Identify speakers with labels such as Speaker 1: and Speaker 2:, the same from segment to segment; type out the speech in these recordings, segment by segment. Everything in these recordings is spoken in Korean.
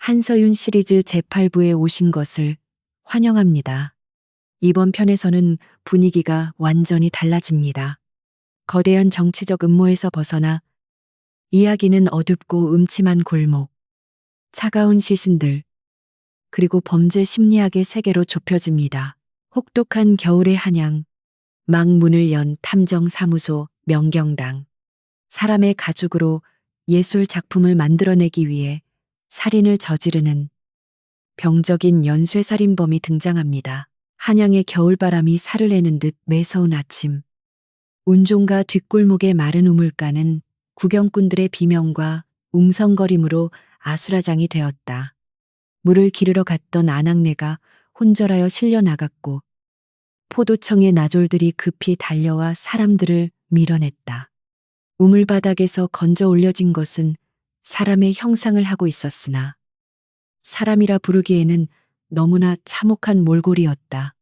Speaker 1: 한서윤 시리즈 제8부에 오신 것을 환영합니다. 이번 편에서는 분위기가 완전히 달라집니다. 거대한 정치적 음모에서 벗어나 이야기는 어둡고 음침한 골목, 차가운 시신들, 그리고 범죄 심리학의 세계로 좁혀집니다. 혹독한 겨울의 한양, 막 문을 연 탐정사무소 명경당. 사람의 가죽으로 예술 작품을 만들어내기 위해 살인을 저지르는 병적인 연쇄살인범이 등장합니다. 한양의 겨울바람이 살을 내는 듯 매서운 아침. 운종가 뒷골목의 마른 우물가는 구경꾼들의 비명과 웅성거림으로 아수라장이 되었다. 물을 기르러 갔던 아낙네가 혼절하여 실려 나갔고 포도청의 나졸들이 급히 달려와 사람들을 밀어냈다. 우물바닥에서 건져 올려진 것은 사람의 형상을 하고 있었으나 사람이라 부르기에는 너무나 참혹한 몰골이었다.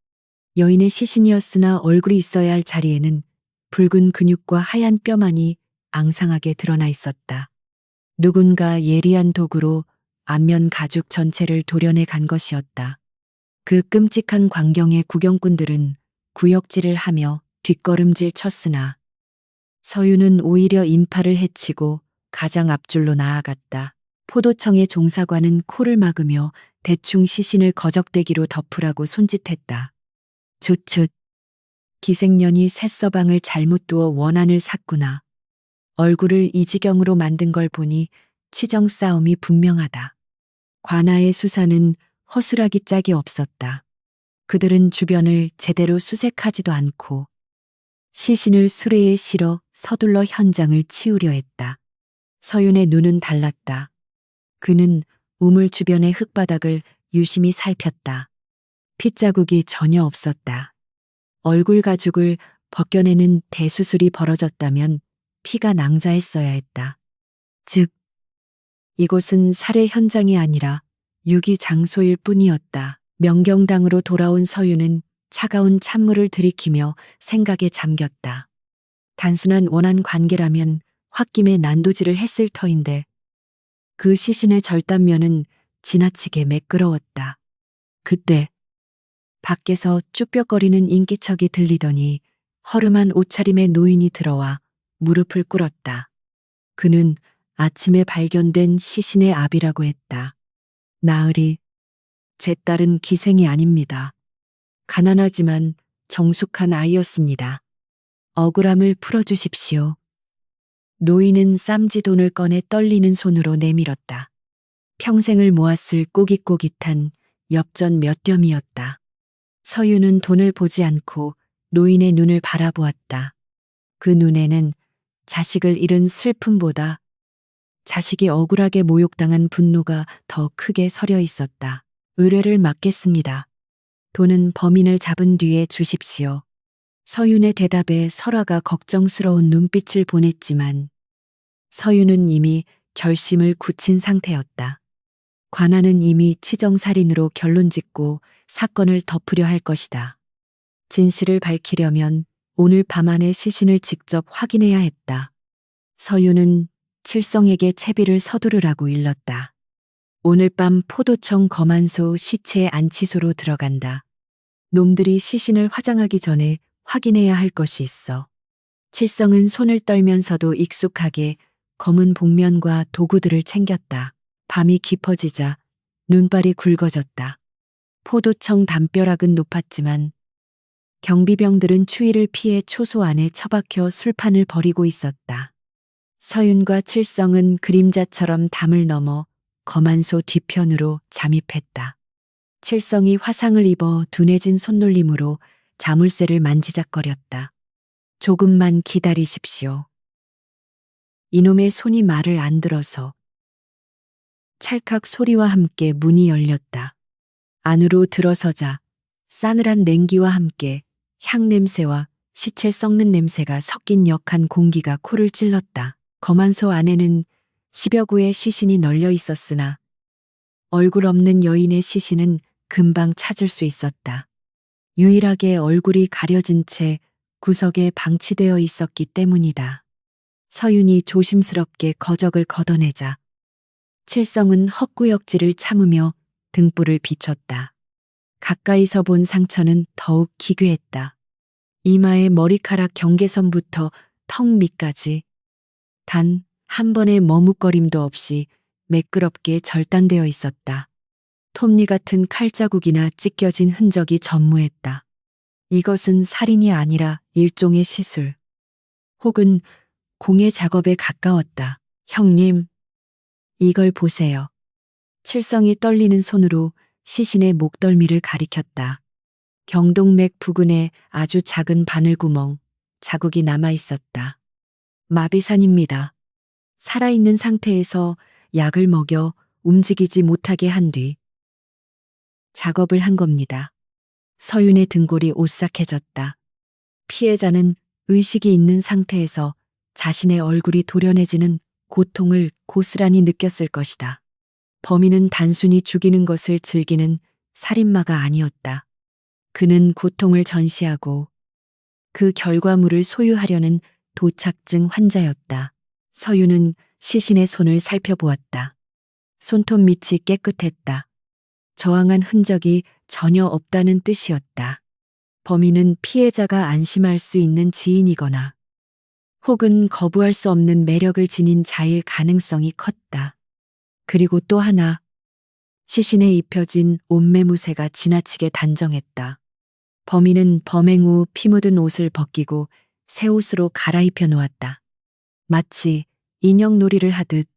Speaker 1: 여인의 시신이었으나 얼굴이 있어야 할 자리에는 붉은 근육과 하얀 뼈만이 앙상하게 드러나 있었다. 누군가 예리한 도구로 안면 가죽 전체를 도려내 간 것이었다. 그 끔찍한 광경에 구경꾼들은 구역질을 하며 뒷걸음질 쳤으나 서윤은 오히려 인파를 해치고 가장 앞줄로 나아갔다. 포도청의 종사관은 코를 막으며 대충 시신을 거적대기로 덮으라고 손짓했다. 쯧쯧. 기생년이 쇳서방을 잘못 두어 원한을 샀구나. 얼굴을 이 지경으로 만든 걸 보니 치정 싸움이 분명하다. 관아의 수사는 허술하기 짝이 없었다. 그들은 주변을 제대로 수색하지도 않고 시신을 수레에 실어 서둘러 현장을 치우려 했다. 서윤의 눈은 달랐다. 그는 우물 주변의 흙바닥을 유심히 살폈다. 핏자국이 전혀 없었다. 얼굴 가죽을 벗겨내는 대수술이 벌어졌다면 피가 낭자했어야 했다. 즉, 이곳은 살해 현장이 아니라 유기 장소일 뿐이었다. 명경당으로 돌아온 서윤은 차가운 찬물을 들이키며 생각에 잠겼다. 단순한 원한 관계라면 홧김에 난도질을 했을 터인데 그 시신의 절단면은 지나치게 매끄러웠다. 그때 밖에서 쭈뼛거리는 인기척이 들리더니 허름한 옷차림의 노인이 들어와 무릎을 꿇었다. 그는 아침에 발견된 시신의 아비라고 했다. 나으리, 제 딸은 기생이 아닙니다. 가난하지만 정숙한 아이였습니다. 억울함을 풀어주십시오. 노인은 쌈지돈을 꺼내 떨리는 손으로 내밀었다. 평생을 모았을 꼬깃꼬깃한 엽전 몇 뼘이었다. 서윤은 돈을 보지 않고 노인의 눈을 바라보았다. 그 눈에는 자식을 잃은 슬픔보다 자식이 억울하게 모욕당한 분노가 더 크게 서려 있었다. 의뢰를 맡겠습니다. 돈은 범인을 잡은 뒤에 주십시오. 서윤의 대답에 설아가 걱정스러운 눈빛을 보냈지만 서윤은 이미 결심을 굳힌 상태였다. 관아는 이미 치정살인으로 결론짓고 사건을 덮으려 할 것이다. 진실을 밝히려면 오늘 밤 안에 시신을 직접 확인해야 했다. 서윤은 칠성에게 채비를 서두르라고 일렀다. 오늘 밤 포도청 검안소 시체 안치소로 들어간다. 놈들이 시신을 화장하기 전에 확인해야 할 것이 있어. 칠성은 손을 떨면서도 익숙하게 검은 복면과 도구들을 챙겼다. 밤이 깊어지자 눈발이 굵어졌다. 포도청 담벼락은 높았지만 경비병들은 추위를 피해 초소 안에 처박혀 술판을 벌이고 있었다. 서윤과 칠성은 그림자처럼 담을 넘어 검안소 뒤편으로 잠입했다. 칠성이 화상을 입어 둔해진 손놀림으로 자물쇠를 만지작거렸다. 조금만 기다리십시오. 이놈의 손이 말을 안 들어서 찰칵 소리와 함께 문이 열렸다. 안으로 들어서자 싸늘한 냉기와 함께 향냄새와 시체 썩는 냄새가 섞인 역한 공기가 코를 찔렀다. 검안소 안에는 10여 구의 시신이 널려 있었으나 얼굴 없는 여인의 시신은 금방 찾을 수 있었다. 유일하게 얼굴이 가려진 채 구석에 방치되어 있었기 때문이다. 서윤이 조심스럽게 거적을 걷어내자 칠성은 헛구역질을 참으며 등불을 비췄다. 가까이서 본 상처는 더욱 기괴했다. 이마의 머리카락 경계선부터 턱 밑까지 단 한 번의 머뭇거림도 없이 매끄럽게 절단되어 있었다. 톱니 같은 칼자국이나 찢겨진 흔적이 전무했다. 이것은 살인이 아니라 일종의 시술, 혹은 공예 작업에 가까웠다. 형님, 이걸 보세요. 칠성이 떨리는 손으로 시신의 목덜미를 가리켰다. 경동맥 부근에 아주 작은 바늘구멍, 자국이 남아 있었다. 마비산입니다. 살아있는 상태에서 약을 먹여 움직이지 못하게 한 뒤 작업을 한 겁니다. 서윤의 등골이 오싹해졌다. 피해자는 의식이 있는 상태에서 자신의 얼굴이 도련해지는 고통을 고스란히 느꼈을 것이다. 범인은 단순히 죽이는 것을 즐기는 살인마가 아니었다. 그는 고통을 전시하고 그 결과물을 소유하려는 도착증 환자였다. 서윤은 시신의 손을 살펴보았다. 손톱 밑이 깨끗했다. 저항한 흔적이 전혀 없다는 뜻이었다. 범인은 피해자가 안심할 수 있는 지인이거나 혹은 거부할 수 없는 매력을 지닌 자일 가능성이 컸다. 그리고 또 하나, 시신에 입혀진 옷매무새가 지나치게 단정했다. 범인은 범행 후 피 묻은 옷을 벗기고 새 옷으로 갈아입혀 놓았다. 마치 인형놀이를 하듯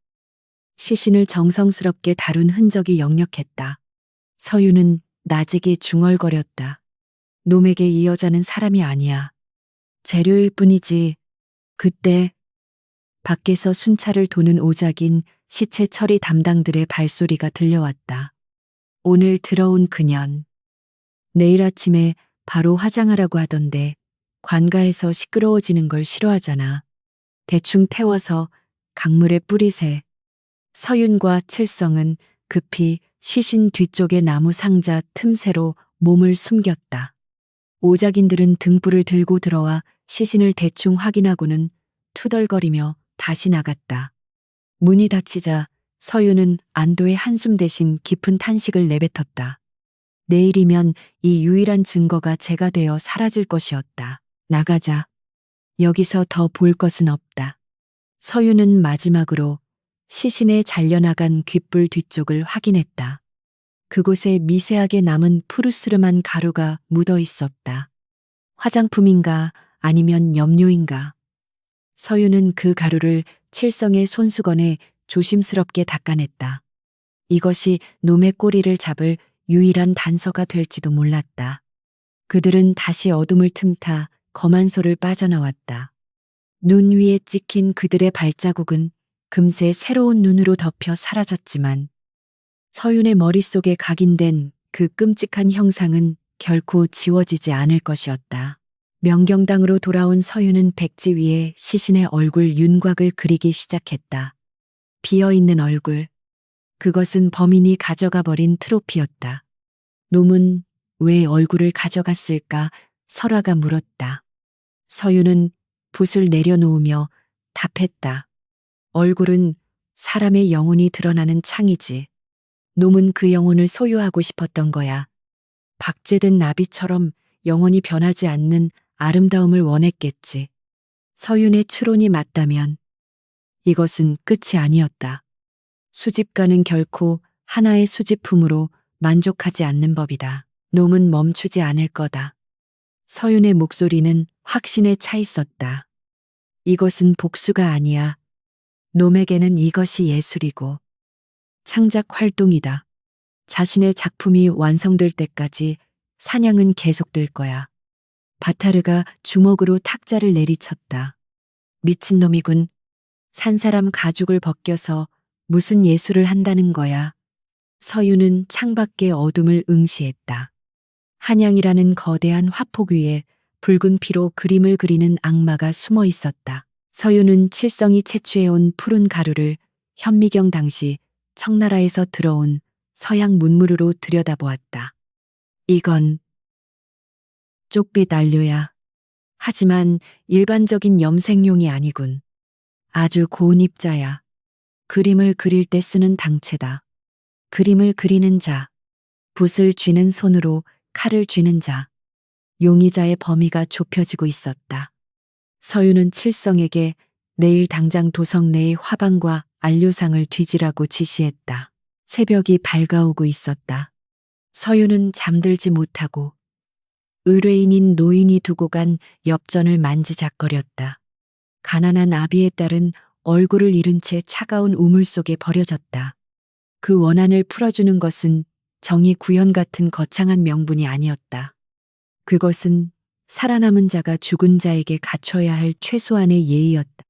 Speaker 1: 시신을 정성스럽게 다룬 흔적이 역력했다. 서윤은 나직이 중얼거렸다. 놈에게 이 여자는 사람이 아니야. 재료일 뿐이지. 그때 밖에서 순찰을 도는 오작인 시체 처리 담당들의 발소리가 들려왔다. 오늘 들어온 그년. 내일 아침에 바로 화장하라고 하던데 관가에서 시끄러워지는 걸 싫어하잖아. 대충 태워서 강물에 뿌리세. 서윤과 칠성은 급히 시신 뒤쪽의 나무 상자 틈새로 몸을 숨겼다. 오작인들은 등불을 들고 들어와 시신을 대충 확인하고는 투덜거리며 다시 나갔다. 문이 닫히자 서윤은 안도의 한숨 대신 깊은 탄식을 내뱉었다. 내일이면 이 유일한 증거가 제가 되어 사라질 것이었다. 나가자. 여기서 더 볼 것은 없다. 서윤은 마지막으로 시신의 잘려나간 귓불 뒤쪽을 확인했다. 그곳에 미세하게 남은 푸르스름한 가루가 묻어 있었다. 화장품인가 아니면 염료인가. 서윤은 그 가루를 칠성의 손수건에 조심스럽게 닦아냈다. 이것이 놈의 꼬리를 잡을 유일한 단서가 될지도 몰랐다. 그들은 다시 어둠을 틈타 검안소를 빠져나왔다. 눈 위에 찍힌 그들의 발자국은 금세 새로운 눈으로 덮여 사라졌지만 서윤의 머릿속에 각인된 그 끔찍한 형상은 결코 지워지지 않을 것이었다. 명경당으로 돌아온 서윤은 백지 위에 시신의 얼굴 윤곽을 그리기 시작했다. 비어있는 얼굴. 그것은 범인이 가져가 버린 트로피였다. 놈은 왜 얼굴을 가져갔을까? 설화가 물었다. 서윤은 붓을 내려놓으며 답했다. 얼굴은 사람의 영혼이 드러나는 창이지. 놈은 그 영혼을 소유하고 싶었던 거야. 박제된 나비처럼 영원히 변하지 않는 아름다움을 원했겠지. 서윤의 추론이 맞다면 이것은 끝이 아니었다. 수집가는 결코 하나의 수집품으로 만족하지 않는 법이다. 놈은 멈추지 않을 거다. 서윤의 목소리는 확신에 차 있었다. 이것은 복수가 아니야. 놈에게는 이것이 예술이고 창작 활동이다. 자신의 작품이 완성될 때까지 사냥은 계속될 거야. 바타르가 주먹으로 탁자를 내리쳤다. 미친놈이군. 산 사람 가죽을 벗겨서 무슨 예술을 한다는 거야. 서윤은 창밖의 어둠을 응시했다. 한양이라는 거대한 화폭 위에 붉은 피로 그림을 그리는 악마가 숨어 있었다. 서윤은 칠성이 채취해온 푸른 가루를 현미경 당시 청나라에서 들어온 서양 문물으로 들여다보았다. 이건 쪽빛 안료야. 하지만 일반적인 염색용이 아니군. 아주 고운 입자야. 그림을 그릴 때 쓰는 당체다. 그림을 그리는 자, 붓을 쥐는 손으로 칼을 쥐는 자, 용의자의 범위가 좁혀지고 있었다. 서유는 칠성에게 내일 당장 도성 내의 화방과 안료상을 뒤지라고 지시했다. 새벽이 밝아오고 있었다. 서유는 잠들지 못하고 의뢰인인 노인이 두고 간 엽전을 만지작거렸다. 가난한 아비의 딸은 얼굴을 잃은 채 차가운 우물 속에 버려졌다. 그 원한을 풀어주는 것은 정의 구현 같은 거창한 명분이 아니었다. 그것은 살아남은 자가 죽은 자에게 갖춰야 할 최소한의 예의였다.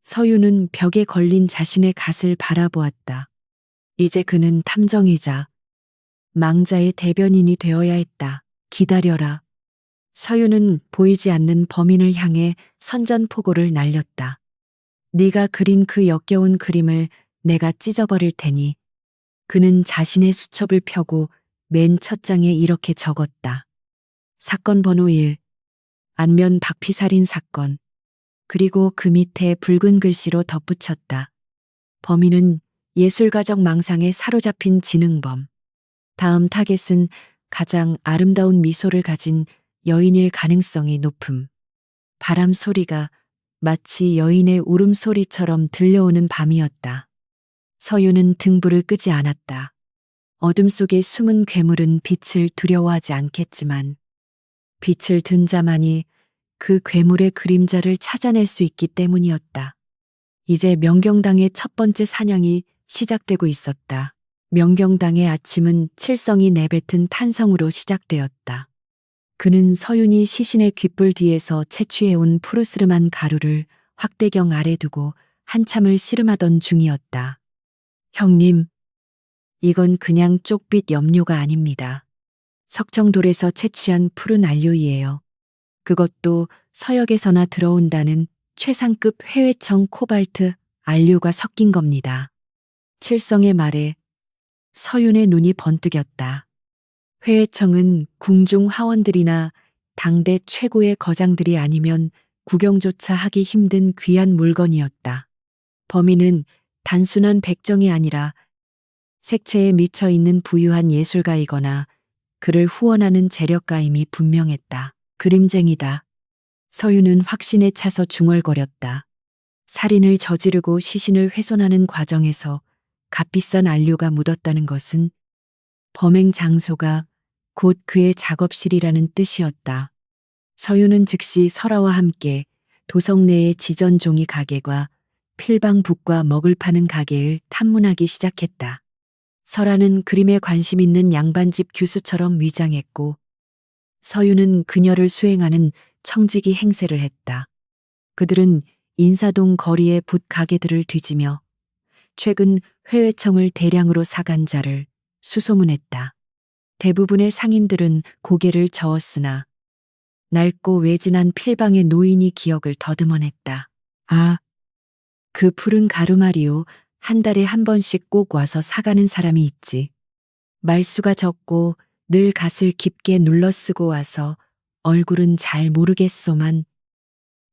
Speaker 1: 서유는 벽에 걸린 자신의 갓을 바라보았다. 이제 그는 탐정이자 망자의 대변인이 되어야 했다. 기다려라. 서유는 보이지 않는 범인을 향해 선전포고를 날렸다. 네가 그린 그 역겨운 그림을 내가 찢어버릴 테니. 그는 자신의 수첩을 펴고 맨 첫 장에 이렇게 적었다. 사건 번호 1. 안면 박피살인 사건. 그리고 그 밑에 붉은 글씨로 덧붙였다. 범인은 예술가적 망상에 사로잡힌 지능범. 다음 타겟은 가장 아름다운 미소를 가진 여인일 가능성이 높음. 바람 소리가 마치 여인의 울음소리처럼 들려오는 밤이었다. 서유는 등불을 끄지 않았다. 어둠 속에 숨은 괴물은 빛을 두려워하지 않겠지만 빛을 든 자만이 그 괴물의 그림자를 찾아낼 수 있기 때문이었다. 이제 명경당의 첫 번째 사냥이 시작되고 있었다. 명경당의 아침은 칠성이 내뱉은 탄성으로 시작되었다. 그는 서윤이 시신의 귓불 뒤에서 채취해온 푸르스름한 가루를 확대경 아래 두고 한참을 씨름하던 중이었다. 형님, 이건 그냥 쪽빛 염료가 아닙니다. 석청돌에서 채취한 푸른 안료이에요. 그것도 서역에서나 들어온다는 최상급 해외청 코발트 안료가 섞인 겁니다. 칠성의 말에 서윤의 눈이 번뜩였다. 회회청은 궁중 하원들이나 당대 최고의 거장들이 아니면 구경조차 하기 힘든 귀한 물건이었다. 범인은 단순한 백정이 아니라 색채에 미쳐 있는 부유한 예술가이거나 그를 후원하는 재력가임이 분명했다. 그림쟁이다. 서유는 확신에 차서 중얼거렸다. 살인을 저지르고 시신을 훼손하는 과정에서 값비싼 안료가 묻었다는 것은 범행 장소가 곧 그의 작업실이라는 뜻이었다. 서유는 즉시 설아와 함께 도성 내의 지전 종이 가게와 필방북과 먹을 파는 가게를 탐문하기 시작했다. 설아는 그림에 관심 있는 양반집 교수처럼 위장했고 서유는 그녀를 수행하는 청지기 행세를 했다. 그들은 인사동 거리의 붓 가게들을 뒤지며 최근 회회청을 대량으로 사간 자를 수소문했다. 대부분의 상인들은 고개를 저었으나 낡고 외진한 필방의 노인이 기억을 더듬어냈다. 아, 그 푸른 가루마리오 한 달에 한 번씩 꼭 와서 사가는 사람이 있지. 말수가 적고 늘 갓을 깊게 눌러쓰고 와서 얼굴은 잘 모르겠소만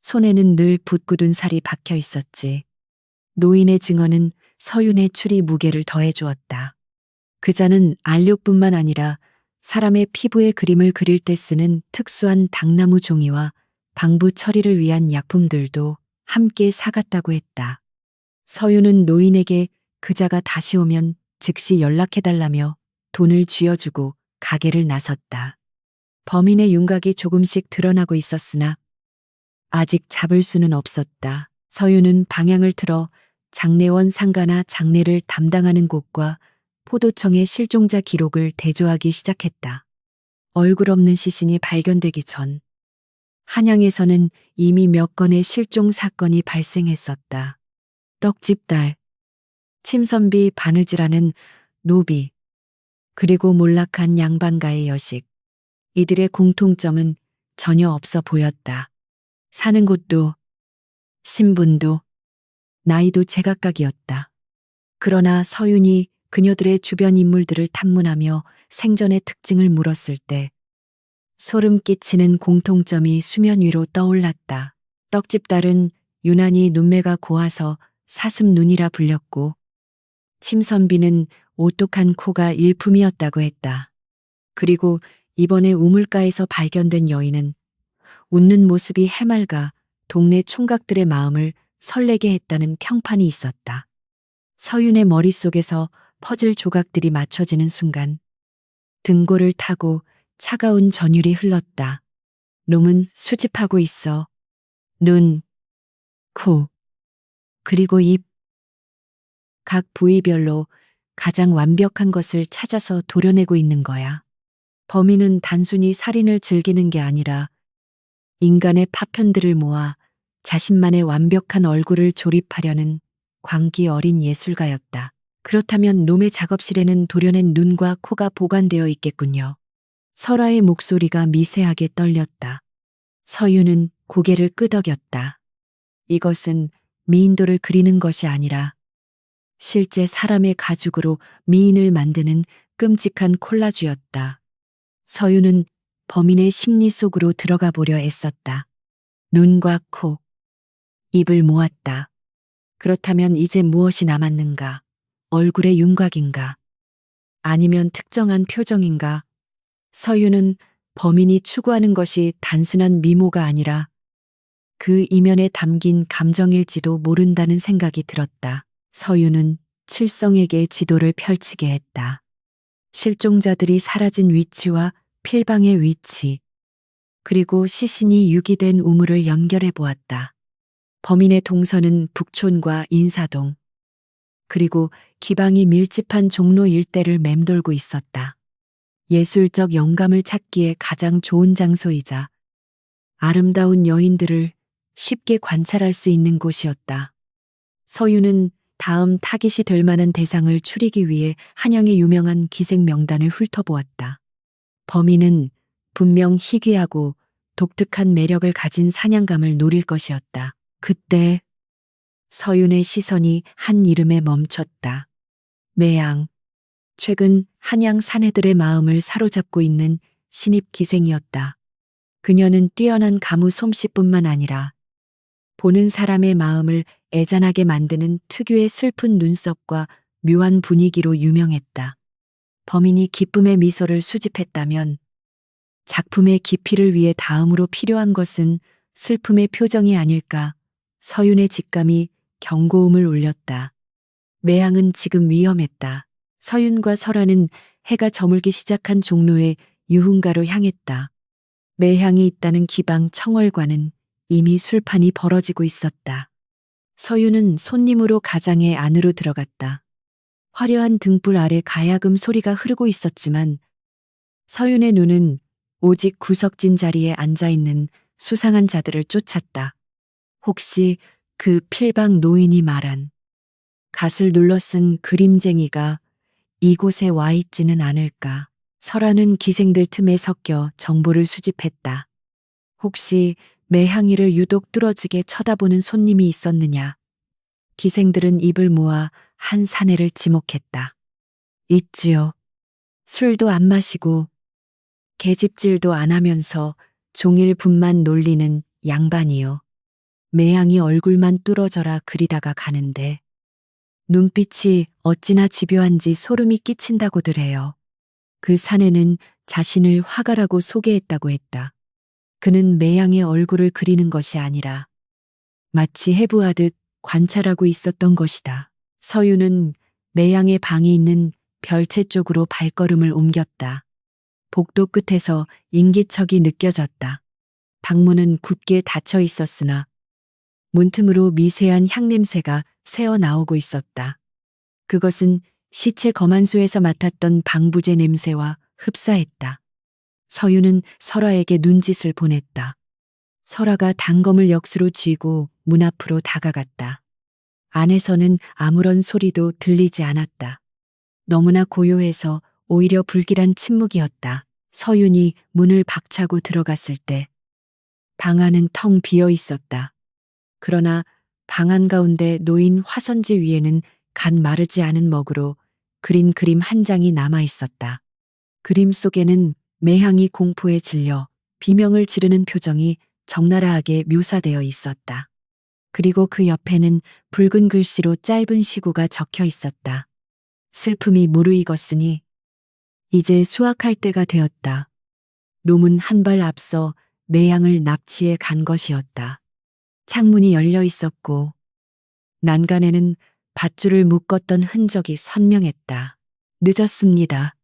Speaker 1: 손에는 늘 붓궂은 살이 박혀 있었지. 노인의 증언은 서윤의 추리 무게를 더해주었다. 그자는 안료뿐만 아니라 사람의 피부에 그림을 그릴 때 쓰는 특수한 당나무 종이와 방부 처리를 위한 약품들도 함께 사갔다고 했다. 서윤은 노인에게 그자가 다시 오면 즉시 연락해달라며 돈을 쥐어주고 가게를 나섰다. 범인의 윤곽이 조금씩 드러나고 있었으나 아직 잡을 수는 없었다. 서윤은 방향을 틀어 장례원 상가나 장례를 담당하는 곳과 포도청의 실종자 기록을 대조하기 시작했다. 얼굴 없는 시신이 발견되기 전 한양에서는 이미 몇 건의 실종 사건이 발생했었다. 떡집 딸, 침선비 바느지라는 노비, 그리고 몰락한 양반가의 여식. 이들의 공통점은 전혀 없어 보였다. 사는 곳도, 신분도, 나이도 제각각이었다. 그러나 서윤이 그녀들의 주변 인물들을 탐문하며 생전의 특징을 물었을 때 소름 끼치는 공통점이 수면 위로 떠올랐다. 떡집 딸은 유난히 눈매가 고와서 사슴 눈이라 불렸고 침선비는 오똑한 코가 일품이었다고 했다. 그리고 이번에 우물가에서 발견된 여인은 웃는 모습이 해맑아 동네 총각들의 마음을 설레게 했다는 평판이 있었다. 서윤의 머릿속에서 퍼즐 조각들이 맞춰지는 순간 등골을 타고 차가운 전율이 흘렀다. 놈은 수집하고 있어. 눈, 코, 그리고 입. 각 부위별로 가장 완벽한 것을 찾아서 도려내고 있는 거야. 범인은 단순히 살인을 즐기는 게 아니라 인간의 파편들을 모아 자신만의 완벽한 얼굴을 조립하려는 광기 어린 예술가였다. 그렇다면 놈의 작업실에는 도려낸 눈과 코가 보관되어 있겠군요. 설아의 목소리가 미세하게 떨렸다. 서윤은 고개를 끄덕였다. 이것은 미인도를 그리는 것이 아니라 실제 사람의 가죽으로 미인을 만드는 끔찍한 콜라주였다. 서윤은 범인의 심리 속으로 들어가 보려 애썼다. 눈과 코, 입을 모았다. 그렇다면 이제 무엇이 남았는가? 얼굴의 윤곽인가? 아니면 특정한 표정인가? 서윤은 범인이 추구하는 것이 단순한 미모가 아니라 그 이면에 담긴 감정일지도 모른다는 생각이 들었다. 서윤은 칠성에게 지도를 펼치게 했다. 실종자들이 사라진 위치와 필방의 위치, 그리고 시신이 유기된 우물을 연결해 보았다. 범인의 동선은 북촌과 인사동, 그리고 기방이 밀집한 종로 일대를 맴돌고 있었다. 예술적 영감을 찾기에 가장 좋은 장소이자 아름다운 여인들을 쉽게 관찰할 수 있는 곳이었다. 서윤은 다음 타깃이 될 만한 대상을 추리기 위해 한양의 유명한 기생 명단을 훑어보았다. 범인은 분명 희귀하고 독특한 매력을 가진 사냥감을 노릴 것이었다. 그때 서윤의 시선이 한 이름에 멈췄다. 매양. 최근 한양 사내들의 마음을 사로잡고 있는 신입 기생이었다. 그녀는 뛰어난 가무 솜씨뿐만 아니라 보는 사람의 마음을 애잔하게 만드는 특유의 슬픈 눈썹과 묘한 분위기로 유명했다. 범인이 기쁨의 미소를 수집했다면 작품의 깊이를 위해 다음으로 필요한 것은 슬픔의 표정이 아닐까. 서윤의 직감이 경고음을 울렸다. 매양은 지금 위험했다. 서윤과 설아는 해가 저물기 시작한 종로의 유흥가로 향했다. 매향이 있다는 기방 청월과는 이미 술판이 벌어지고 있었다. 서윤은 손님으로 가장의 안으로 들어갔다. 화려한 등불 아래 가야금 소리가 흐르고 있었지만 서윤의 눈은 오직 구석진 자리에 앉아있는 수상한 자들을 쫓았다. 혹시 그 필방 노인이 말한 갓을 눌러 쓴 그림쟁이가 이곳에 와 있지는 않을까. 설아는 기생들 틈에 섞여 정보를 수집했다. 혹시 매향이를 유독 뚫어지게 쳐다보는 손님이 있었느냐. 기생들은 입을 모아 한 사내를 지목했다. 있지요. 술도 안 마시고 계집질도 안 하면서 종일 분만 놀리는 양반이요. 매향이 얼굴만 뚫어져라 그리다가 가는데 눈빛이 어찌나 집요한지 소름이 끼친다고들 해요. 그 사내는 자신을 화가라고 소개했다고 했다. 그는 매양의 얼굴을 그리는 것이 아니라 마치 해부하듯 관찰하고 있었던 것이다. 서윤은 매양의 방이 있는 별채 쪽으로 발걸음을 옮겼다. 복도 끝에서 인기척이 느껴졌다. 방문은 굳게 닫혀 있었으나 문틈으로 미세한 향냄새가 새어 나오고 있었다. 그것은 시체 검안소에서 맡았던 방부제 냄새와 흡사했다. 서윤은 설아에게 눈짓을 보냈다. 설아가 단검을 역수로 쥐고 문 앞으로 다가갔다. 안에서는 아무런 소리도 들리지 않았다. 너무나 고요해서 오히려 불길한 침묵이었다. 서윤이 문을 박차고 들어갔을 때 방 안은 텅 비어 있었다. 그러나 방 한가운데 놓인 화선지 위에는 간 마르지 않은 먹으로 그린 그림 한 장이 남아 있었다. 그림 속에는 매향이 공포에 질려 비명을 지르는 표정이 적나라하게 묘사되어 있었다. 그리고 그 옆에는 붉은 글씨로 짧은 시구가 적혀 있었다. 슬픔이 무르익었으니 이제 수확할 때가 되었다. 놈은 한 발 앞서 매양을 납치해 간 것이었다. 창문이 열려 있었고 난간에는 밧줄을 묶었던 흔적이 선명했다. 늦었습니다.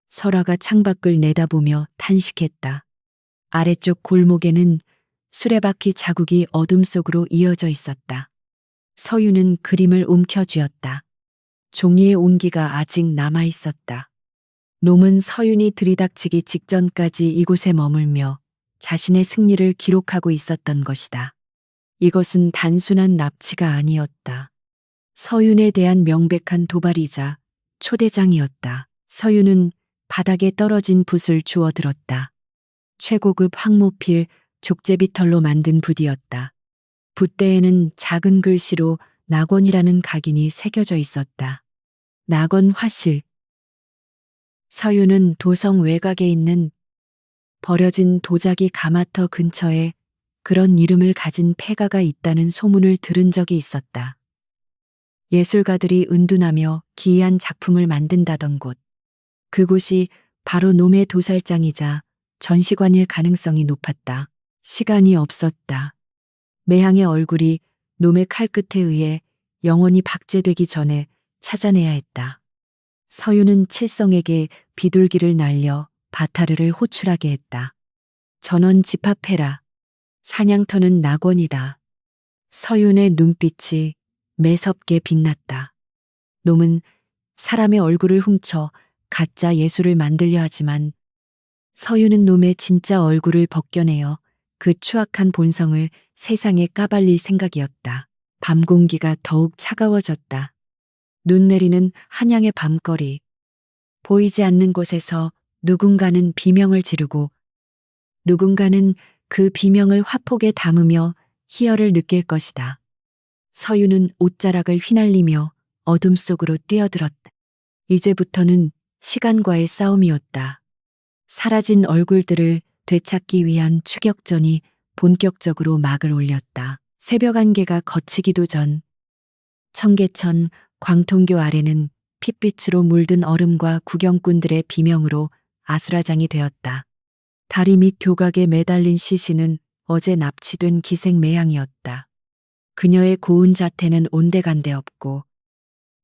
Speaker 1: 설아가 창밖을 내다보며 탄식했다. 아래쪽 골목에는 수레바퀴 자국이 어둠 속으로 이어져 있었다. 서유는 그림을 움켜쥐었다. 종이의 온기가 아직 남아 있었다. 놈은 서윤이 들이닥치기 직전까지 이곳에 머물며 자신의 승리를 기록하고 있었던 것이다. 이것은 단순한 납치가 아니었다. 서윤에 대한 명백한 도발이자 초대장이었다. 서윤은 바닥에 떨어진 붓을 주워 들었다. 최고급 황모필 족제비털로 만든 붓이었다. 붓대에는 작은 글씨로 낙원이라는 각인이 새겨져 있었다. 낙원 화실. 서윤은 도성 외곽에 있는 버려진 도자기 가마터 근처에 그런 이름을 가진 폐가가 있다는 소문을 들은 적이 있었다. 예술가들이 은둔하며 기이한 작품을 만든다던 곳. 그곳이 바로 놈의 도살장이자 전시관일 가능성이 높았다. 시간이 없었다. 매향의 얼굴이 놈의 칼끝에 의해 영원히 박제되기 전에 찾아내야 했다. 서유는 칠성에게 비둘기를 날려 바타르를 호출하게 했다. 전원 집합해라. 사냥터는 낙원이다. 서윤의 눈빛이 매섭게 빛났다. 놈은 사람의 얼굴을 훔쳐 가짜 예술을 만들려 하지만 서윤은 놈의 진짜 얼굴을 벗겨내어 그 추악한 본성을 세상에 까발릴 생각이었다. 밤 공기가 더욱 차가워졌다. 눈 내리는 한양의 밤거리. 보이지 않는 곳에서 누군가는 비명을 지르고 누군가는 그 비명을 화폭에 담으며 희열을 느낄 것이다. 서유는 옷자락을 휘날리며 어둠 속으로 뛰어들었다. 이제부터는 시간과의 싸움이었다. 사라진 얼굴들을 되찾기 위한 추격전이 본격적으로 막을 올렸다. 새벽 안개가 걷히기도 전 청계천 광통교 아래는 핏빛으로 물든 얼음과 구경꾼들의 비명으로 아수라장이 되었다. 다리 밑 교각에 매달린 시신은 어제 납치된 기생매양이었다. 그녀의 고운 자태는 온데간데 없고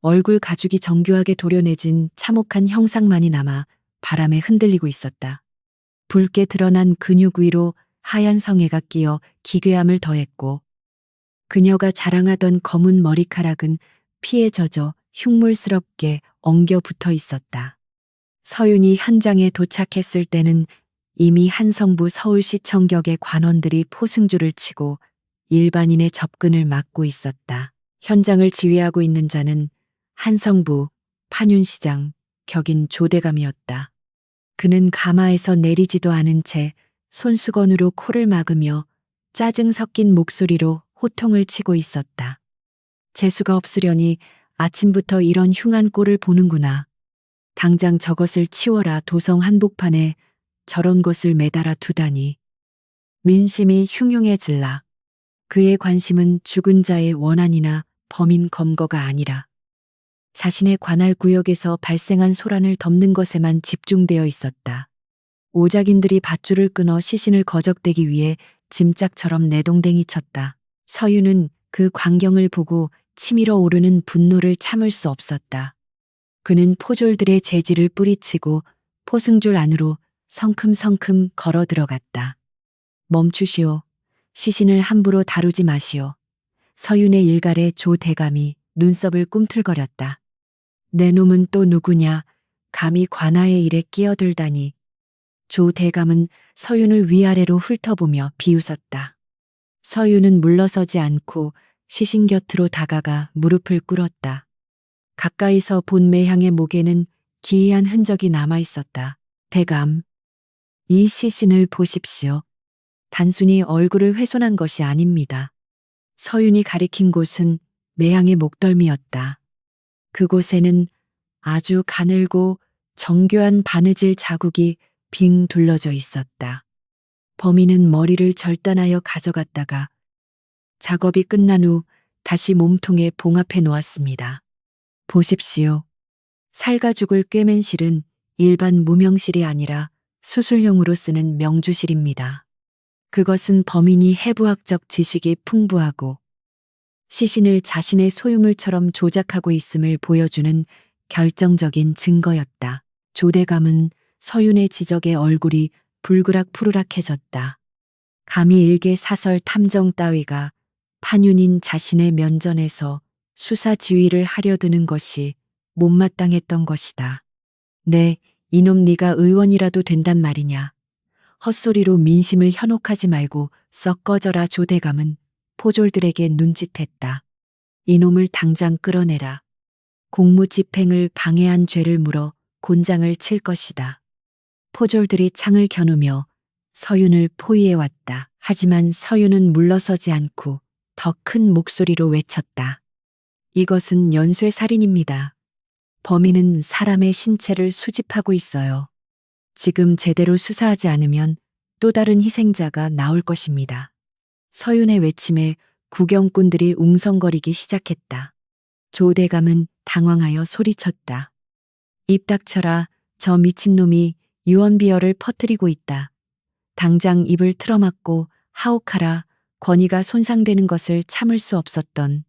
Speaker 1: 얼굴 가죽이 정교하게 도려내진 참혹한 형상만이 남아 바람에 흔들리고 있었다. 붉게 드러난 근육 위로 하얀 성애가 끼어 기괴함을 더했고 그녀가 자랑하던 검은 머리카락은 피에 젖어 흉물스럽게 엉겨 붙어 있었다. 서윤이 현장에 도착했을 때는 이미 한성부 서울시청격의 관원들이 포승줄을 치고 일반인의 접근을 막고 있었다. 현장을 지휘하고 있는 자는 한성부 판윤시장 격인 조대감이었다. 그는 가마에서 내리지도 않은 채 손수건으로 코를 막으며 짜증 섞인 목소리로 호통을 치고 있었다. 재수가 없으려니 아침부터 이런 흉한 꼴을 보는구나. 당장 저것을 치워라. 도성 한복판에 저런 것을 매달아 두다니. 민심이 흉흉해질라. 그의 관심은 죽은 자의 원한이나 범인 검거가 아니라 자신의 관할 구역에서 발생한 소란을 덮는 것에만 집중되어 있었다. 오작인들이 밧줄을 끊어 시신을 거적대기 위해 짐짝처럼 내동댕이 쳤다. 서유는 그 광경을 보고 치밀어 오르는 분노를 참을 수 없었다. 그는 포졸들의 재질을 뿌리치고 포승줄 안으로 성큼성큼 걸어 들어갔다. 멈추시오. 시신을 함부로 다루지 마시오. 서윤의 일갈에 조 대감이 눈썹을 꿈틀거렸다. 내 놈은 또 누구냐? 감히 관아의 일에 끼어들다니. 조 대감은 서윤을 위아래로 훑어보며 비웃었다. 서윤은 물러서지 않고 시신 곁으로 다가가 무릎을 꿇었다. 가까이서 본 매향의 목에는 기이한 흔적이 남아 있었다. 대감, 이 시신을 보십시오. 단순히 얼굴을 훼손한 것이 아닙니다. 서윤이 가리킨 곳은 매향의 목덜미였다. 그곳에는 아주 가늘고 정교한 바느질 자국이 빙 둘러져 있었다. 범인은 머리를 절단하여 가져갔다가 작업이 끝난 후 다시 몸통에 봉합해 놓았습니다. 보십시오. 살가죽을 꿰맨 실은 일반 무명실이 아니라 수술용으로 쓰는 명주실입니다. 그것은 범인이 해부학적 지식이 풍부하고 시신을 자신의 소유물처럼 조작하고 있음을 보여주는 결정적인 증거였다. 조대감은 서윤의 지적에 얼굴이 불그락푸르락해졌다. 감히 일개 사설 탐정 따위가 판윤인 자신의 면전에서 수사 지휘를 하려 드는 것이 못마땅했던 것이다. 네, 이놈 네가 의원이라도 된단 말이냐. 헛소리로 민심을 현혹하지 말고 썩 꺼져라. 조대감은 포졸들에게 눈짓했다. 이놈을 당장 끌어내라. 공무집행을 방해한 죄를 물어 곤장을 칠 것이다. 포졸들이 창을 겨누며 서윤을 포위해왔다. 하지만 서윤은 물러서지 않고 더 큰 목소리로 외쳤다. 이것은 연쇄살인입니다. 범인은 사람의 신체를 수집하고 있어요. 지금 제대로 수사하지 않으면 또 다른 희생자가 나올 것입니다. 서윤의 외침에 구경꾼들이 웅성거리기 시작했다. 조대감은 당황하여 소리쳤다. 입 닥쳐라. 저 미친놈이 유언비어를 퍼뜨리고 있다. 당장 입을 틀어막고 하옥하라. 권위가 손상되는 것을 참을 수 없었던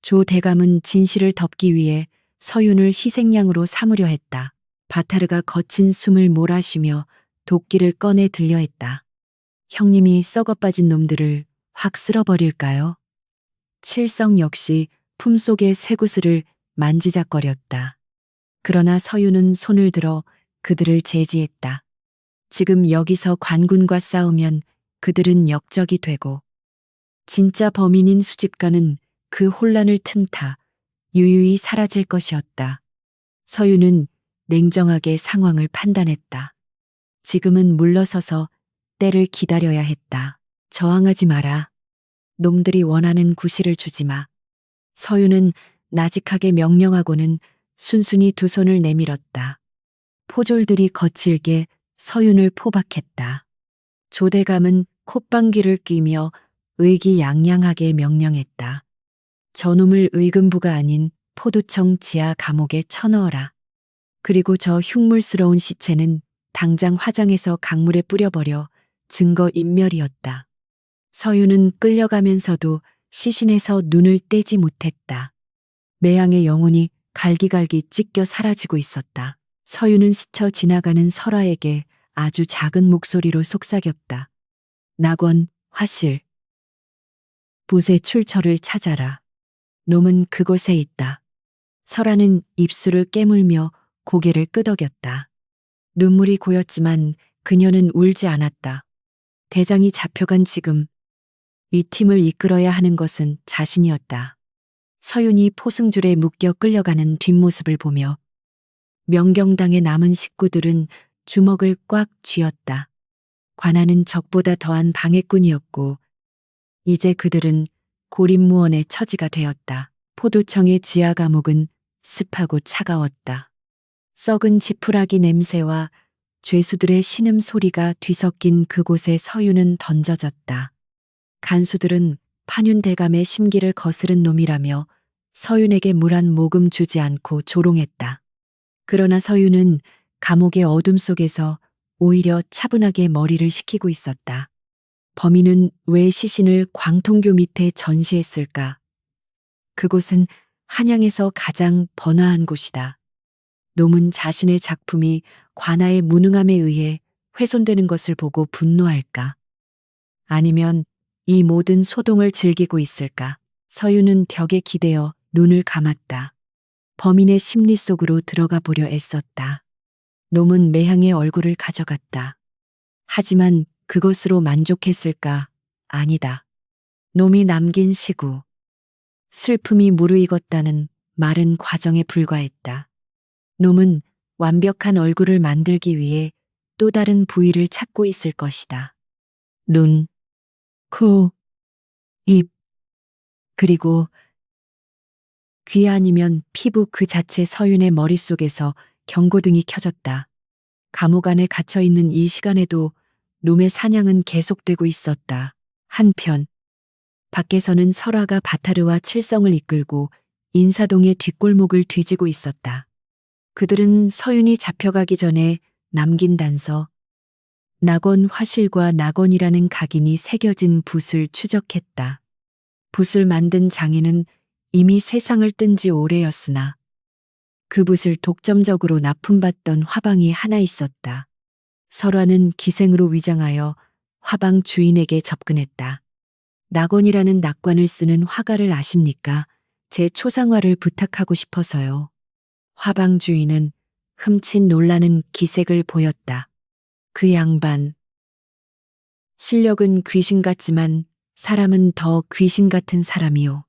Speaker 1: 조대감은 진실을 덮기 위해 서윤을 희생양으로 삼으려 했다. 바타르가 거친 숨을 몰아쉬며 도끼를 꺼내 들려 했다. 형님이 썩어빠진 놈들을 확 쓸어버릴까요? 칠성 역시 품속의 쇠구슬을 만지작거렸다. 그러나 서윤은 손을 들어 그들을 제지했다. 지금 여기서 관군과 싸우면 그들은 역적이 되고 진짜 범인인 수집가는 그 혼란을 틈타 유유히 사라질 것이었다. 서윤은 냉정하게 상황을 판단했다. 지금은 물러서서 때를 기다려야 했다. 저항하지 마라. 놈들이 원하는 구실을 주지 마. 서윤은 나직하게 명령하고는 순순히 두 손을 내밀었다. 포졸들이 거칠게 서윤을 포박했다. 조대감은 콧방귀를 뀌며 의기양양하게 명령했다. 저놈을 의금부가 아닌 포도청 지하 감옥에 쳐넣어라. 그리고 저 흉물스러운 시체는 당장 화장해서 강물에 뿌려버려 증거 인멸이었다. 서윤은 끌려가면서도 시신에서 눈을 떼지 못했다. 매양의 영혼이 갈기갈기 찢겨 사라지고 있었다. 서윤은 스쳐 지나가는 설아에게 아주 작은 목소리로 속삭였다. 낙원, 화실. 붓의 출처를 찾아라. 놈은 그곳에 있다. 설아는 입술을 깨물며 고개를 끄덕였다. 눈물이 고였지만 그녀는 울지 않았다. 대장이 잡혀간 지금 이 팀을 이끌어야 하는 것은 자신이었다. 서윤이 포승줄에 묶여 끌려가는 뒷모습을 보며 명경당의 남은 식구들은 주먹을 꽉 쥐었다. 관아는 적보다 더한 방해꾼이었고 이제 그들은 고립무원의 처지가 되었다. 포도청의 지하 감옥은 습하고 차가웠다. 썩은 지푸라기 냄새와 죄수들의 신음소리가 뒤섞인 그곳에 서윤은 던져졌다. 간수들은 판윤 대감의 심기를 거스른 놈이라며 서윤에게 물 한 모금 주지 않고 조롱했다. 그러나 서윤은 감옥의 어둠 속에서 오히려 차분하게 머리를 식히고 있었다. 범인은 왜 시신을 광통교 밑에 전시했을까? 그곳은 한양에서 가장 번화한 곳이다. 놈은 자신의 작품이 관아의 무능함에 의해 훼손되는 것을 보고 분노할까? 아니면 이 모든 소동을 즐기고 있을까? 서윤은 벽에 기대어 눈을 감았다. 범인의 심리 속으로 들어가 보려 애썼다. 놈은 매향의 얼굴을 가져갔다. 하지만 그것으로 만족했을까? 아니다. 놈이 남긴 시구. 슬픔이 무르익었다는 마른 과정에 불과했다. 놈은 완벽한 얼굴을 만들기 위해 또 다른 부위를 찾고 있을 것이다. 눈, 코, 입, 그리고 귀 아니면 피부 그 자체. 서윤의 머릿속에서 경고등이 켜졌다. 감옥 안에 갇혀있는 이 시간에도 놈의 사냥은 계속되고 있었다. 한편 밖에서는 설아가 바타르와 칠성을 이끌고 인사동의 뒷골목을 뒤지고 있었다. 그들은 서윤이 잡혀가기 전에 남긴 단서, 낙원 화실과 낙원이라는 각인이 새겨진 붓을 추적했다. 붓을 만든 장인은 이미 세상을 뜬 지 오래였으나 그 붓을 독점적으로 납품받던 화방이 하나 있었다. 설화는 기생으로 위장하여 화방 주인에게 접근했다. 낙원이라는 낙관을 쓰는 화가를 아십니까? 제 초상화를 부탁하고 싶어서요. 화방 주인은 흠칫 놀라는 기색을 보였다. 그 양반. 실력은 귀신 같지만 사람은 더 귀신 같은 사람이요.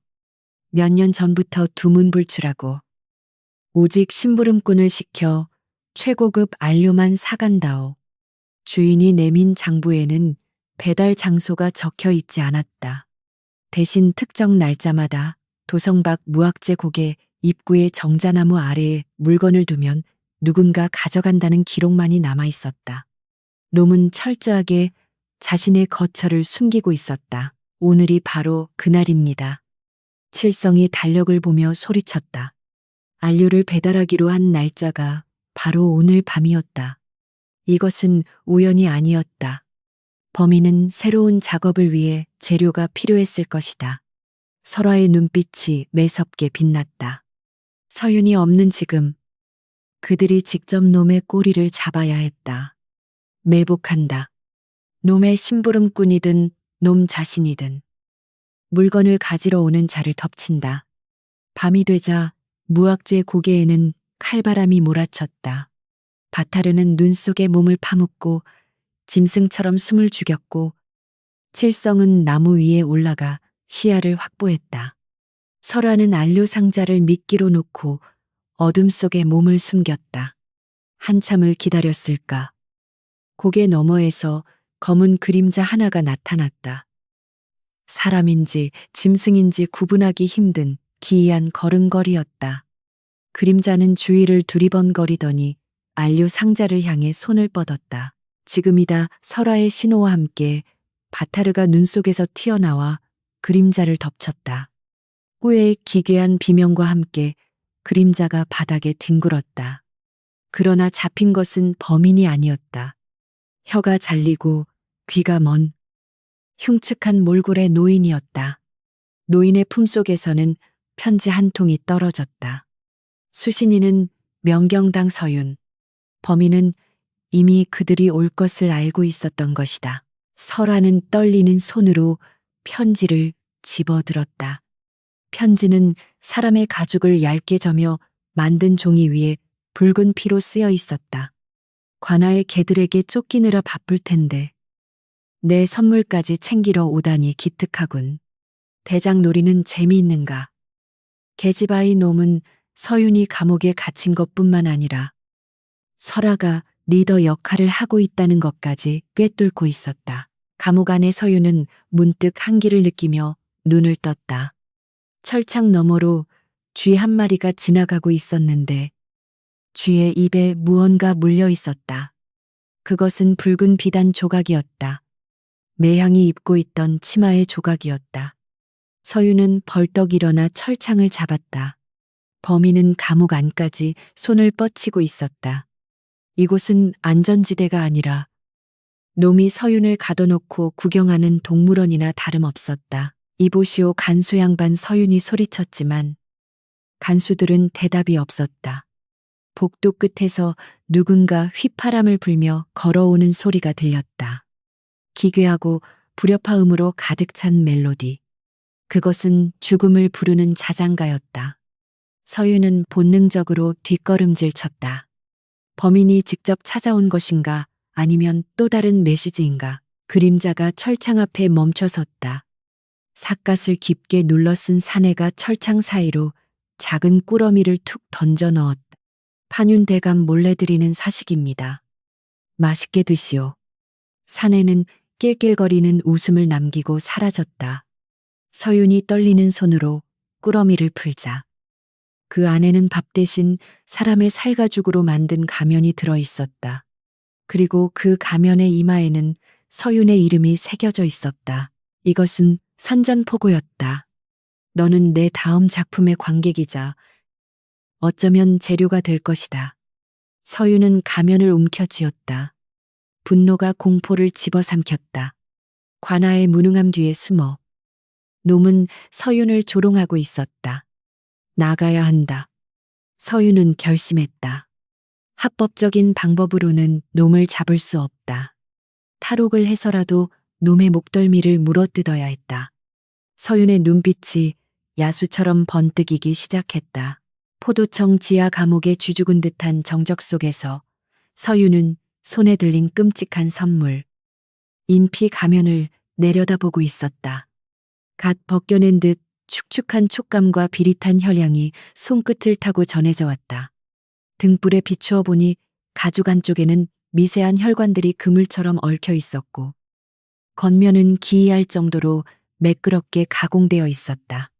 Speaker 1: 몇 년 전부터 두문불출하고 오직 심부름꾼을 시켜 최고급 안료만 사간다오. 주인이 내민 장부에는 배달 장소가 적혀 있지 않았다. 대신 특정 날짜마다 도성박 무학재 고개 입구의 정자나무 아래에 물건을 두면 누군가 가져간다는 기록만이 남아 있었다. 놈은 철저하게 자신의 거처를 숨기고 있었다. 오늘이 바로 그날입니다. 칠성이 달력을 보며 소리쳤다. 안료를 배달하기로 한 날짜가 바로 오늘 밤이었다. 이것은 우연이 아니었다. 범인은 새로운 작업을 위해 재료가 필요했을 것이다. 설화의 눈빛이 매섭게 빛났다. 서윤이 없는 지금 그들이 직접 놈의 꼬리를 잡아야 했다. 매복한다. 놈의 심부름꾼이든 놈 자신이든 물건을 가지러 오는 자를 덮친다. 밤이 되자 무학재 고개에는 칼바람이 몰아쳤다. 바타르는 눈 속에 몸을 파묻고 짐승처럼 숨을 죽였고 칠성은 나무 위에 올라가 시야를 확보했다. 설화는 안료 상자를 미끼로 놓고 어둠 속에 몸을 숨겼다. 한참을 기다렸을까. 고개 너머에서 검은 그림자 하나가 나타났다. 사람인지 짐승인지 구분하기 힘든 기이한 걸음걸이였다. 그림자는 주위를 두리번거리더니 안료 상자를 향해 손을 뻗었다. 지금이다. 설화의 신호와 함께 바타르가 눈 속에서 튀어나와 그림자를 덮쳤다. 꾸의 기괴한 비명과 함께 그림자가 바닥에 뒹굴었다. 그러나 잡힌 것은 범인이 아니었다. 혀가 잘리고 귀가 먼 흉측한 몰골의 노인이었다. 노인의 품속에서는 편지 한 통이 떨어졌다. 수신이는 명경당 서윤. 범인은 이미 그들이 올 것을 알고 있었던 것이다. 설화는 떨리는 손으로 편지를 집어들었다. 편지는 사람의 가죽을 얇게 저며 만든 종이 위에 붉은 피로 쓰여 있었다. 관아의 개들에게 쫓기느라 바쁠 텐데 내 선물까지 챙기러 오다니 기특하군. 대장놀이는 재미있는가? 계집아이 놈은 서윤이 감옥에 갇힌 것뿐만 아니라 설아가 리더 역할을 하고 있다는 것까지 꿰뚫고 있었다. 감옥 안의 서윤은 문득 한기를 느끼며 눈을 떴다. 철창 너머로 쥐 한 마리가 지나가고 있었는데 쥐의 입에 무언가 물려 있었다. 그것은 붉은 비단 조각이었다. 매향이 입고 있던 치마의 조각이었다. 서윤은 벌떡 일어나 철창을 잡았다. 범인은 감옥 안까지 손을 뻗치고 있었다. 이곳은 안전지대가 아니라 놈이 서윤을 가둬놓고 구경하는 동물원이나 다름없었다. 이보시오 간수 양반 서윤이 소리쳤지만 간수들은 대답이 없었다. 복도 끝에서 누군가 휘파람을 불며 걸어오는 소리가 들렸다. 기괴하고 불협화음으로 가득 찬 멜로디. 그것은 죽음을 부르는 자장가였다. 서윤은 본능적으로 뒷걸음질 쳤다. 범인이 직접 찾아온 것인가 아니면 또 다른 메시지인가. 그림자가 철창 앞에 멈춰 섰다. 삿갓을 깊게 눌러 쓴 사내가 철창 사이로 작은 꾸러미를 툭 던져 넣었다. 판윤대감 몰래 드리는 사식입니다. 맛있게 드시오. 사내는 낄낄거리는 웃음을 남기고 사라졌다. 서윤이 떨리는 손으로 꾸러미를 풀자. 그 안에는 밥 대신 사람의 살가죽으로 만든 가면이 들어 있었다. 그리고 그 가면의 이마에는 서윤의 이름이 새겨져 있었다. 이것은 선전포고였다. 너는 내 다음 작품의 관객이자 어쩌면 재료가 될 것이다. 서윤은 가면을 움켜쥐었다. 분노가 공포를 집어삼켰다. 관아의 무능함 뒤에 숨어 놈은 서윤을 조롱하고 있었다. 나가야 한다. 서윤은 결심했다. 합법적인 방법으로는 놈을 잡을 수 없다. 탈옥을 해서라도 놈의 목덜미를 물어뜯어야 했다. 서윤의 눈빛이 야수처럼 번뜩이기 시작했다. 포도청 지하 감옥에 쥐죽은 듯한 정적 속에서 서윤은 손에 들린 끔찍한 선물, 인피 가면을 내려다보고 있었다. 갓 벗겨낸 듯 축축한 촉감과 비릿한 혈향이 손끝을 타고 전해져 왔다. 등불에 비추어 보니 가죽 안쪽에는 미세한 혈관들이 그물처럼 얽혀 있었고 겉면은 기이할 정도로 매끄럽게 가공되어 있었다.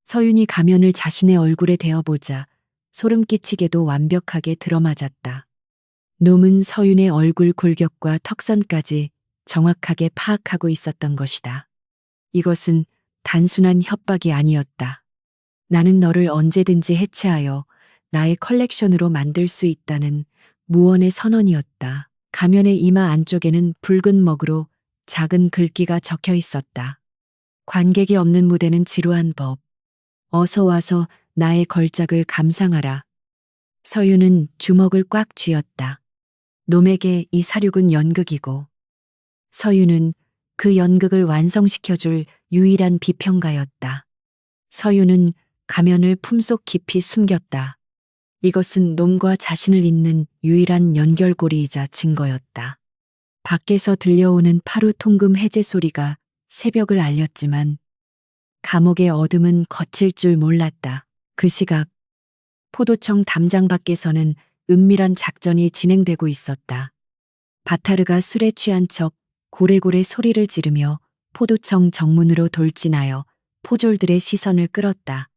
Speaker 1: 서윤이 가면을 자신의 얼굴에 대어보자 소름 끼치게도 완벽하게 들어맞았다. 놈은 서윤의 얼굴 골격과 턱선까지 정확하게 파악하고 있었던 것이다. 이것은 단순한 협박이 아니었다. 나는 너를 언제든지 해체하여 나의 컬렉션으로 만들 수 있다는 무언의 선언이었다. 가면의 이마 안쪽에는 붉은 먹으로 작은 글귀가 적혀 있었다. 관객이 없는 무대는 지루한 법. 어서 와서 나의 걸작을 감상하라. 서윤은 주먹을 꽉 쥐었다. 놈에게 이 사륙은 연극이고 서윤은 그 연극을 완성시켜줄 유일한 비평가였다. 서윤은 가면을 품속 깊이 숨겼다. 이것은 놈과 자신을 잇는 유일한 연결고리이자 증거였다. 밖에서 들려오는 파루 통금 해제 소리가 새벽을 알렸지만 감옥의 어둠은 거칠 줄 몰랐다. 그 시각 포도청 담장 밖에서는 은밀한 작전이 진행되고 있었다. 바타르가 술에 취한 척 고래고래 소리를 지르며 포도청 정문으로 돌진하여 포졸들의 시선을 끌었다.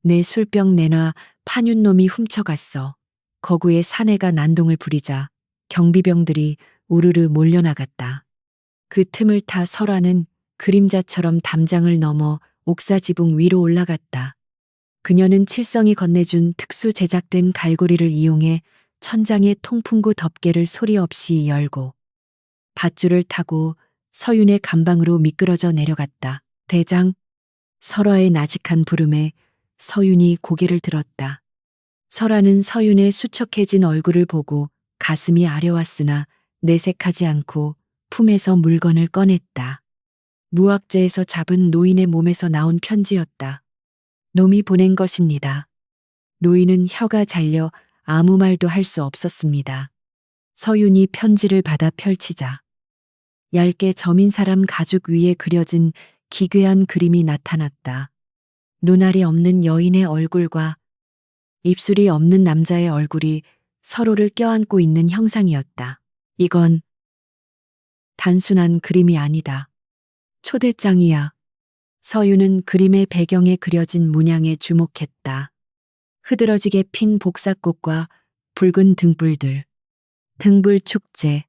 Speaker 1: 내 술병 내놔, 파뇰놈이 훔쳐갔어. 거구의 사내가 난동을 부리자 경비병들이 우르르 몰려나갔다. 그 틈을 타 설화는 그림자처럼 담장을 넘어 옥사 지붕 위로 올라갔다. 그녀는 칠성이 건네준 특수 제작된 갈고리를 이용해 천장의 통풍구 덮개를 소리 없이 열고 밧줄을 타고 서윤의 감방으로 미끄러져 내려갔다. 대장, 설화의 나직한 부름에 서윤이 고개를 들었다. 설화는 서윤의 수척해진 얼굴을 보고 가슴이 아려왔으나 내색하지 않고 품에서 물건을 꺼냈다. 무학재에서 잡은 노인의 몸에서 나온 편지였다. 놈이 보낸 것입니다. 노인은 혀가 잘려 아무 말도 할 수 없었습니다. 서윤이 편지를 받아 펼치자 얇게 점인 사람 가죽 위에 그려진 기괴한 그림이 나타났다. 눈알이 없는 여인의 얼굴과 입술이 없는 남자의 얼굴이 서로를 껴안고 있는 형상이었다. 이건 단순한 그림이 아니다. 초대장이야. 서윤은 그림의 배경에 그려진 문양에 주목했다. 흐드러지게 핀 복사꽃과 붉은 등불들. 등불 축제.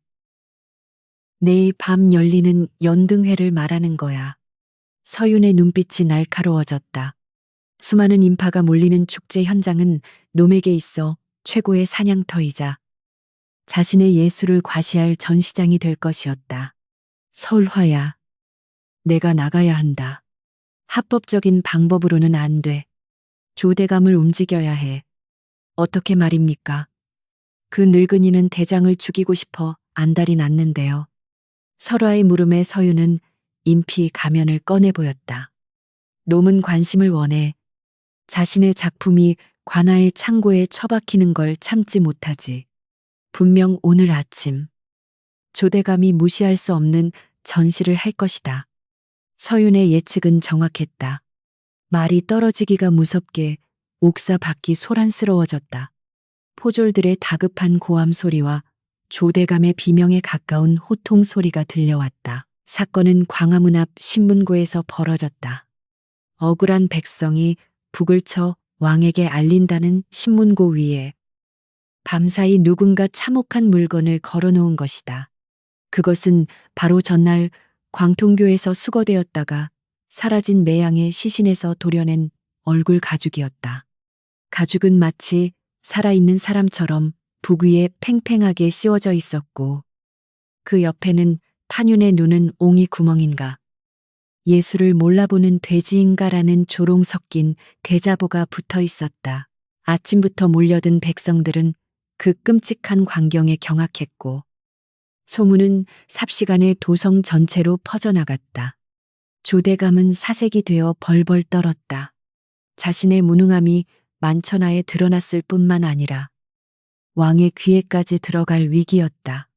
Speaker 1: 내일 밤 열리는 연등회를 말하는 거야. 서윤의 눈빛이 날카로워졌다. 수많은 인파가 몰리는 축제 현장은 놈에게 있어 최고의 사냥터이자 자신의 예술을 과시할 전시장이 될 것이었다. 설화야. 내가 나가야 한다. 합법적인 방법으로는 안 돼. 조대감을 움직여야 해. 어떻게 말입니까? 그 늙은이는 대장을 죽이고 싶어 안달이 났는데요. 설화의 물음에 서윤은 인피 가면을 꺼내 보였다. 놈은 관심을 원해. 자신의 작품이 관아의 창고에 처박히는 걸 참지 못하지. 분명 오늘 아침 조대감이 무시할 수 없는 전시를 할 것이다. 서윤의 예측은 정확했다. 말이 떨어지기가 무섭게 옥사 밖이 소란스러워졌다. 포졸들의 다급한 고함 소리와 조대감의 비명에 가까운 호통 소리가 들려왔다. 사건은 광화문 앞 신문고에서 벌어졌다. 억울한 백성이 북을 쳐 왕에게 알린다는 신문고 위에 밤사이 누군가 참혹한 물건을 걸어놓은 것이다. 그것은 바로 전날 광통교에서 수거되었다가 사라진 매양의 시신에서 도려낸 얼굴 가죽이었다. 가죽은 마치 살아있는 사람처럼 북 위에 팽팽하게 씌워져 있었고 그 옆에는 판윤의 눈은 옹이 구멍인가 예수를 몰라보는 돼지인가라는 조롱 섞인 대자보가 붙어 있었다. 아침부터 몰려든 백성들은 그 끔찍한 광경에 경악했고 소문은 삽시간에 도성 전체로 퍼져나갔다. 조대감은 사색이 되어 벌벌 떨었다. 자신의 무능함이 만천하에 드러났을 뿐만 아니라 왕의 귀에까지 들어갈 위기였다.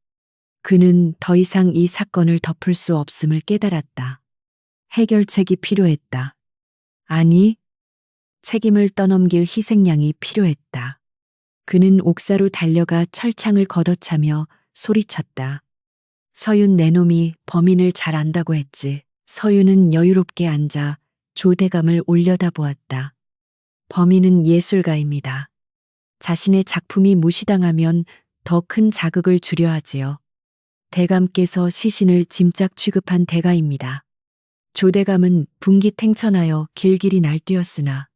Speaker 1: 그는 더 이상 이 사건을 덮을 수 없음을 깨달았다. 해결책이 필요했다. 아니, 책임을 떠넘길 희생양이 필요했다. 그는 옥사로 달려가 철창을 걷어차며 소리쳤다. 서윤 내놈이 범인을 잘 안다고 했지. 서윤은 여유롭게 앉아 조대감을 올려다보았다. 범인은 예술가입니다. 자신의 작품이 무시당하면 더 큰 자극을 주려 하지요. 대감께서 시신을 짐작 취급한 대가입니다. 조대감은 분기탱천하여 길길이 날뛰었으나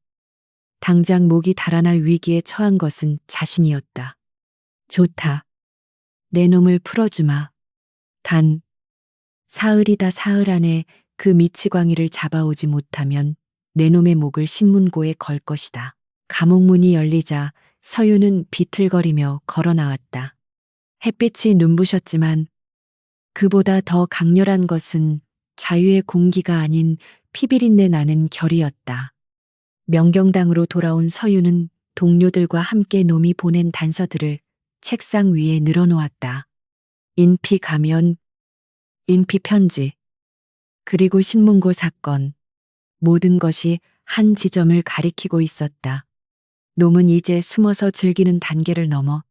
Speaker 1: 당장 목이 달아날 위기에 처한 것은 자신이었다. 좋다. 내 놈을 풀어주마. 단 사흘이다 사흘 안에 그 미치광이를 잡아오지 못하면 내 놈의 목을 신문고에 걸 것이다. 감옥문이 열리자 서윤은 비틀거리며 걸어 나왔다. 햇빛이 눈부셨지만 그보다 더 강렬한 것은 자유의 공기가 아닌 피비린내 나는 결이었다. 명경당으로 돌아온 서윤은 동료들과 함께 놈이 보낸 단서들을 책상 위에 늘어놓았다. 인피 가면, 인피 편지, 그리고 신문고 사건. 모든 것이 한 지점을 가리키고 있었다. 놈은 이제 숨어서 즐기는 단계를 넘어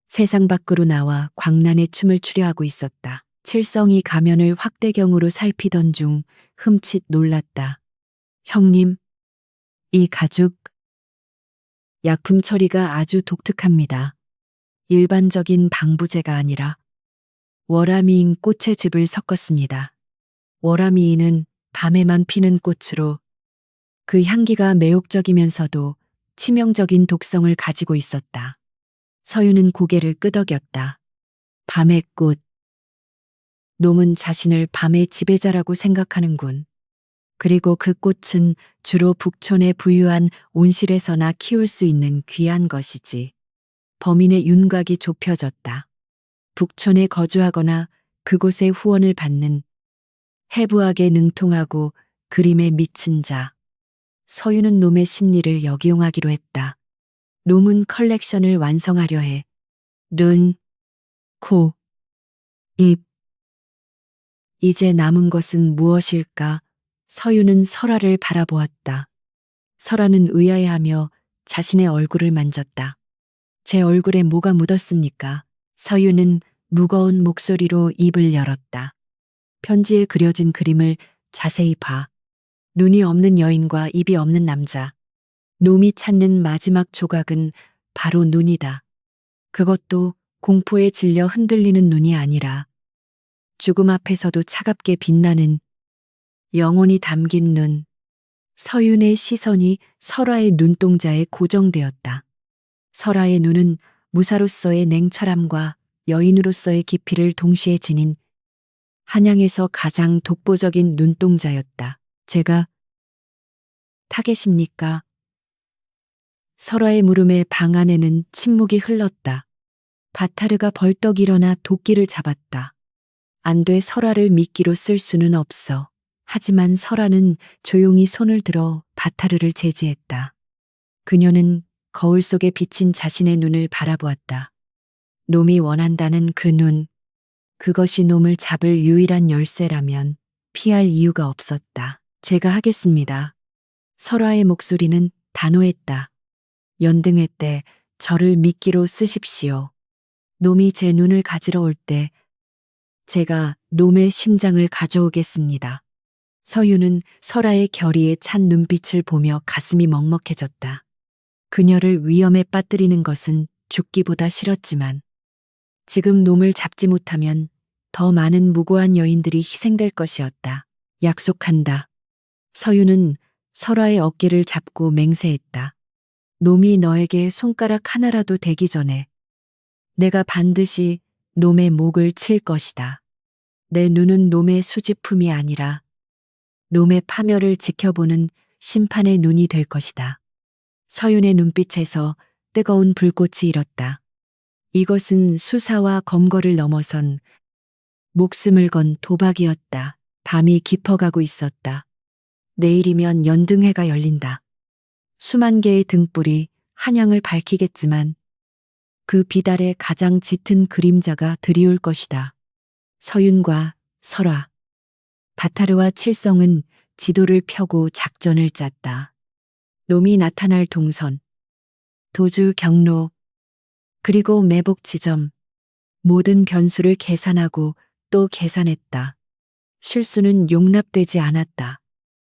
Speaker 1: 세상 밖으로 나와 광란의 춤을 추려 하고 있었다. 칠성이 가면을 확대경으로 살피던 중 흠칫 놀랐다. 형님, 이 가죽, 약품 처리가 아주 독특합니다. 일반적인 방부제가 아니라 월화미인 꽃의 즙을 섞었습니다. 월화미인은 밤에만 피는 꽃으로 그 향기가 매혹적이면서도 치명적인 독성을 가지고 있었다. 서윤은 고개를 끄덕였다. 밤의 꽃. 놈은 자신을 밤의 지배자라고 생각하는군. 그리고 그 꽃은 주로 북촌의 부유한 온실에서나 키울 수 있는 귀한 것이지. 범인의 윤곽이 좁혀졌다. 북촌에 거주하거나 그곳의 후원을 받는 해부학에 능통하고 그림에 미친 자. 서윤은 놈의 심리를 역이용하기로 했다. 놈은 컬렉션을 완성하려 해. 눈, 코, 입. 이제 남은 것은 무엇일까? 서윤은 설아를 바라보았다. 설아는 의아해하며 자신의 얼굴을 만졌다. 제 얼굴에 뭐가 묻었습니까? 서윤은 무거운 목소리로 입을 열었다. 편지에 그려진 그림을 자세히 봐. 눈이 없는 여인과 입이 없는 남자. 놈이 찾는 마지막 조각은 바로 눈이다. 그것도 공포에 질려 흔들리는 눈이 아니라 죽음 앞에서도 차갑게 빛나는 영혼이 담긴 눈. 서윤의 시선이 설아의 눈동자에 고정되었다. 설아의 눈은 무사로서의 냉철함과 여인으로서의 깊이를 동시에 지닌 한양에서 가장 독보적인 눈동자였다. 제가 타겟입니까? 설아의 물음에 방 안에는 침묵이 흘렀다. 바타르가 벌떡 일어나 도끼를 잡았다. 안 돼, 설아를 미끼로 쓸 수는 없어. 하지만 설아는 조용히 손을 들어 바타르를 제지했다. 그녀는 거울 속에 비친 자신의 눈을 바라보았다. 놈이 원한다는 그 눈. 그것이 놈을 잡을 유일한 열쇠라면 피할 이유가 없었다. 제가 하겠습니다. 설아의 목소리는 단호했다. 연등회 때 저를 미끼로 쓰십시오. 놈이 제 눈을 가지러 올 때 제가 놈의 심장을 가져오겠습니다. 서윤은 설아의 결의에 찬 눈빛을 보며 가슴이 먹먹해졌다. 그녀를 위험에 빠뜨리는 것은 죽기보다 싫었지만 지금 놈을 잡지 못하면 더 많은 무고한 여인들이 희생될 것이었다. 약속한다. 서윤은 설아의 어깨를 잡고 맹세했다. 놈이 너에게 손가락 하나라도 대기 전에 내가 반드시 놈의 목을 칠 것이다. 내 눈은 놈의 수집품이 아니라 놈의 파멸을 지켜보는 심판의 눈이 될 것이다. 서윤의 눈빛에서 뜨거운 불꽃이 일었다. 이것은 수사와 검거를 넘어선 목숨을 건 도박이었다. 밤이 깊어가고 있었다. 내일이면 연등회가 열린다. 수만 개의 등불이 한양을 밝히겠지만 그 비달에 가장 짙은 그림자가 드리울 것이다. 서윤과 설화, 바타르와 칠성은 지도를 펴고 작전을 짰다. 놈이 나타날 동선, 도주 경로, 그리고 매복 지점, 모든 변수를 계산하고 또 계산했다. 실수는 용납되지 않았다.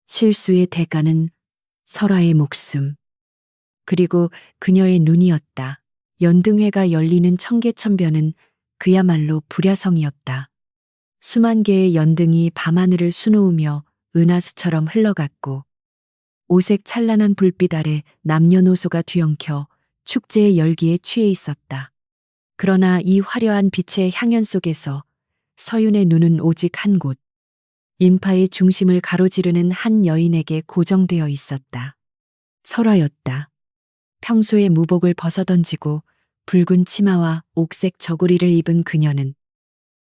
Speaker 1: 실수의 대가는 설화의 목숨, 그리고 그녀의 눈이었다. 연등회가 열리는 청계천변은 그야말로 불야성이었다. 수만 개의 연등이 밤하늘을 수놓으며 은하수처럼 흘러갔고 오색 찬란한 불빛 아래 남녀노소가 뒤엉켜 축제의 열기에 취해 있었다. 그러나 이 화려한 빛의 향연 속에서 서윤의 눈은 오직 한 곳, 인파의 중심을 가로지르는 한 여인에게 고정되어 있었다. 설화였다. 평소의 무복을 벗어던지고 붉은 치마와 옥색 저고리를 입은 그녀는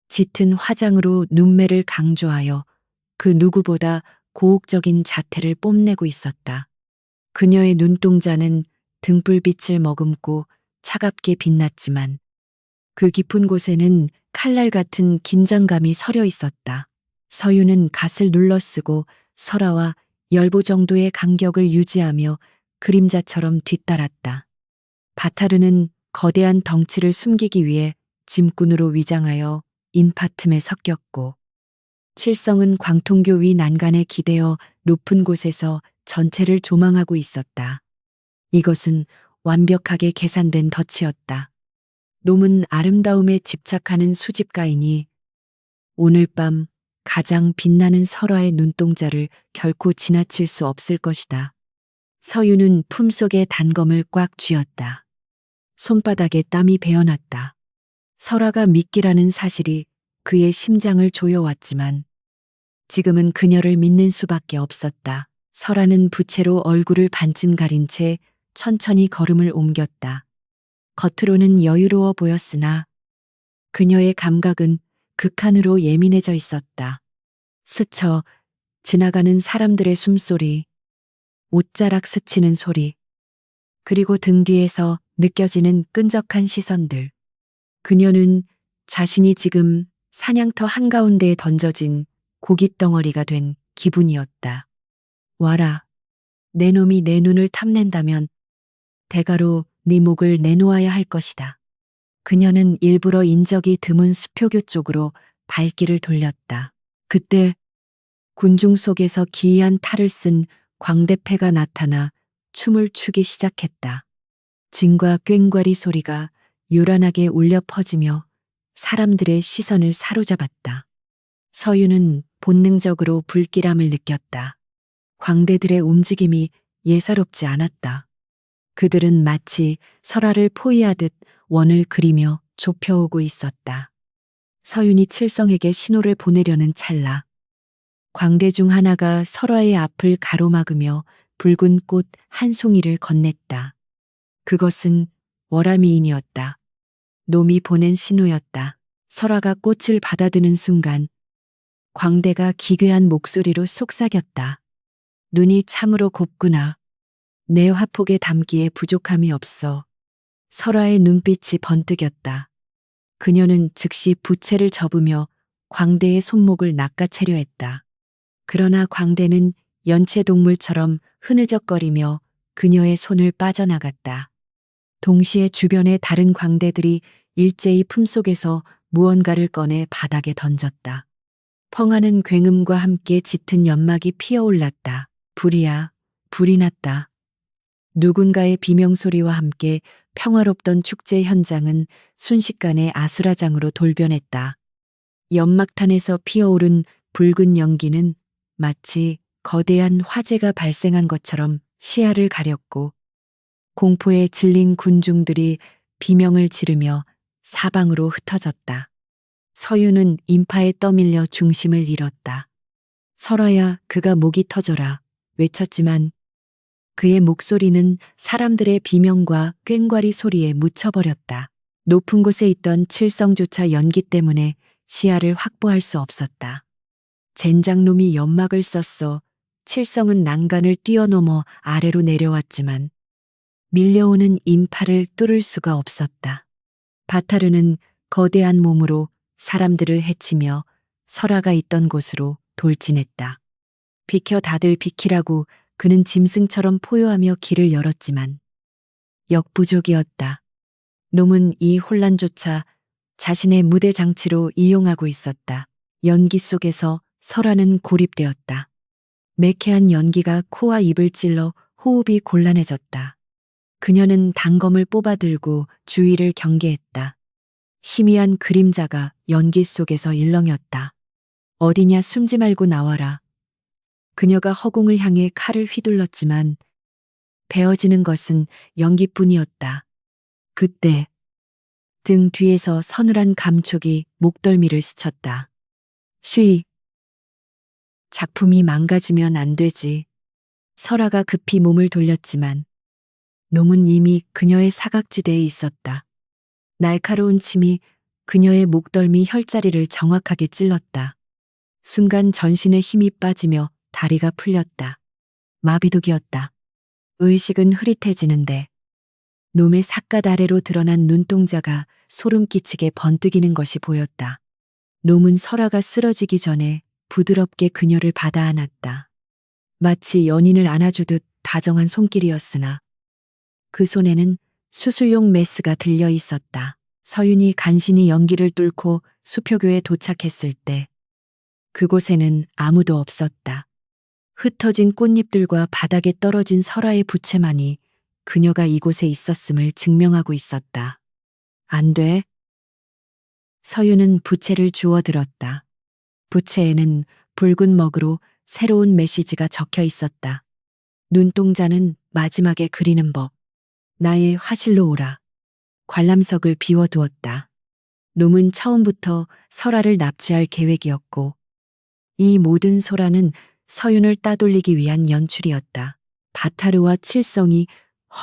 Speaker 1: 짙은 화장으로 눈매를 강조하여 그 누구보다 고혹적인 자태를 뽐내고 있었다. 그녀의 눈동자는 등불빛을 머금고 차갑게 빛났지만 그 깊은 곳에는 칼날 같은 긴장감이 서려 있었다. 서윤은 갓을 눌러쓰고 설화와 열보 정도의 간격을 유지하며 그림자처럼 뒤따랐다. 바타르는 거대한 덩치를 숨기기 위해 짐꾼으로 위장하여 인파 틈에 섞였고 칠성은 광통교 위 난간에 기대어 높은 곳에서 전체를 조망하고 있었다. 이것은 완벽하게 계산된 덫이었다. 놈은 아름다움에 집착하는 수집가이니 오늘 밤 가장 빛나는 설화의 눈동자를 결코 지나칠 수 없을 것이다. 서윤은 품속의 단검을 꽉 쥐었다. 손바닥에 땀이 배어났다. 설화가 미끼라는 사실이 그의 심장을 조여왔지만 지금은 그녀를 믿는 수밖에 없었다. 설화는 부채로 얼굴을 반쯤 가린 채 천천히 걸음을 옮겼다. 겉으로는 여유로워 보였으나 그녀의 감각은 극한으로 예민해져 있었다. 스쳐 지나가는 사람들의 숨소리, 옷자락 스치는 소리, 그리고 등 뒤에서 느껴지는 끈적한 시선들. 그녀는 자신이 지금 사냥터 한가운데에 던져진 고깃덩어리가 된 기분이었다. 와라. 내 놈이 내 눈을 탐낸다면 대가로 네 목을 내놓아야 할 것이다. 그녀는 일부러 인적이 드문 수표교 쪽으로 발길을 돌렸다. 그때 군중 속에서 기이한 탈을 쓴 광대패가 나타나 춤을 추기 시작했다. 진과 꽹과리 소리가 요란하게 울려 퍼지며 사람들의 시선을 사로잡았다. 서윤은 본능적으로 불길함을 느꼈다. 광대들의 움직임이 예사롭지 않았다. 그들은 마치 설화를 포위하듯 원을 그리며 좁혀오고 있었다. 서윤이 칠성에게 신호를 보내려는 찰나 광대 중 하나가 설화의 앞을 가로막으며 붉은 꽃 한 송이를 건넸다. 그것은 월화미인이었다. 놈이 보낸 신호였다. 설화가 꽃을 받아드는 순간 광대가 기괴한 목소리로 속삭였다. 눈이 참으로 곱구나. 내 화폭에 담기에 부족함이 없어. 설화의 눈빛이 번뜩였다. 그녀는 즉시 부채를 접으며 광대의 손목을 낚아채려 했다. 그러나 광대는 연체동물처럼 흐느적거리며 그녀의 손을 빠져나갔다. 동시에 주변의 다른 광대들이 일제히 품속에서 무언가를 꺼내 바닥에 던졌다. 펑하는 굉음과 함께 짙은 연막이 피어올랐다. 불이야, 불이 났다. 누군가의 비명소리와 함께 평화롭던 축제 현장은 순식간에 아수라장으로 돌변했다. 연막탄에서 피어오른 붉은 연기는 마치 거대한 화재가 발생한 것처럼 시야를 가렸고 공포에 질린 군중들이 비명을 지르며 사방으로 흩어졌다. 서유는 인파에 떠밀려 중심을 잃었다. 설아야, 그가 목이 터져라 외쳤지만 그의 목소리는 사람들의 비명과 꽹과리 소리에 묻혀버렸다. 높은 곳에 있던 칠성조차 연기 때문에 시야를 확보할 수 없었다. 젠장놈이 연막을 썼어. 칠성은 난간을 뛰어넘어 아래로 내려왔지만 밀려오는 인파를 뚫을 수가 없었다. 바타르는 거대한 몸으로 사람들을 해치며 설아가 있던 곳으로 돌진했다. 비켜, 다들 비키라고 그는 짐승처럼 포효하며 길을 열었지만 역부족이었다. 놈은 이 혼란조차 자신의 무대 장치로 이용하고 있었다. 연기 속에서 설아는 고립되었다. 매캐한 연기가 코와 입을 찔러 호흡이 곤란해졌다. 그녀는 단검을 뽑아들고 주위를 경계했다. 희미한 그림자가 연기 속에서 일렁였다. 어디냐, 숨지 말고 나와라. 그녀가 허공을 향해 칼을 휘둘렀지만 베어지는 것은 연기뿐이었다. 그때 등 뒤에서 서늘한 감촉이 목덜미를 스쳤다. 쉬. 작품이 망가지면 안 되지. 설아가 급히 몸을 돌렸지만 놈은 이미 그녀의 사각지대에 있었다. 날카로운 침이 그녀의 목덜미 혈자리를 정확하게 찔렀다. 순간 전신의 힘이 빠지며 다리가 풀렸다. 마비독이었다. 의식은 흐릿해지는데 놈의 삿갓 아래로 드러난 눈동자가 소름 끼치게 번뜩이는 것이 보였다. 놈은 설아가 쓰러지기 전에 부드럽게 그녀를 받아 안았다. 마치 연인을 안아주듯 다정한 손길이었으나 그 손에는 수술용 메스가 들려 있었다. 서윤이 간신히 연기를 뚫고 수표교에 도착했을 때 그곳에는 아무도 없었다. 흩어진 꽃잎들과 바닥에 떨어진 설아의 부채만이 그녀가 이곳에 있었음을 증명하고 있었다. 안 돼. 서윤은 부채를 주워들었다. 부채에는 붉은 먹으로 새로운 메시지가 적혀 있었다. 눈동자는 마지막에 그리는 법. 나의 화실로 오라. 관람석을 비워두었다. 놈은 처음부터 설아를 납치할 계획이었고 이 모든 소라는 서윤을 따돌리기 위한 연출이었다. 바타르와 칠성이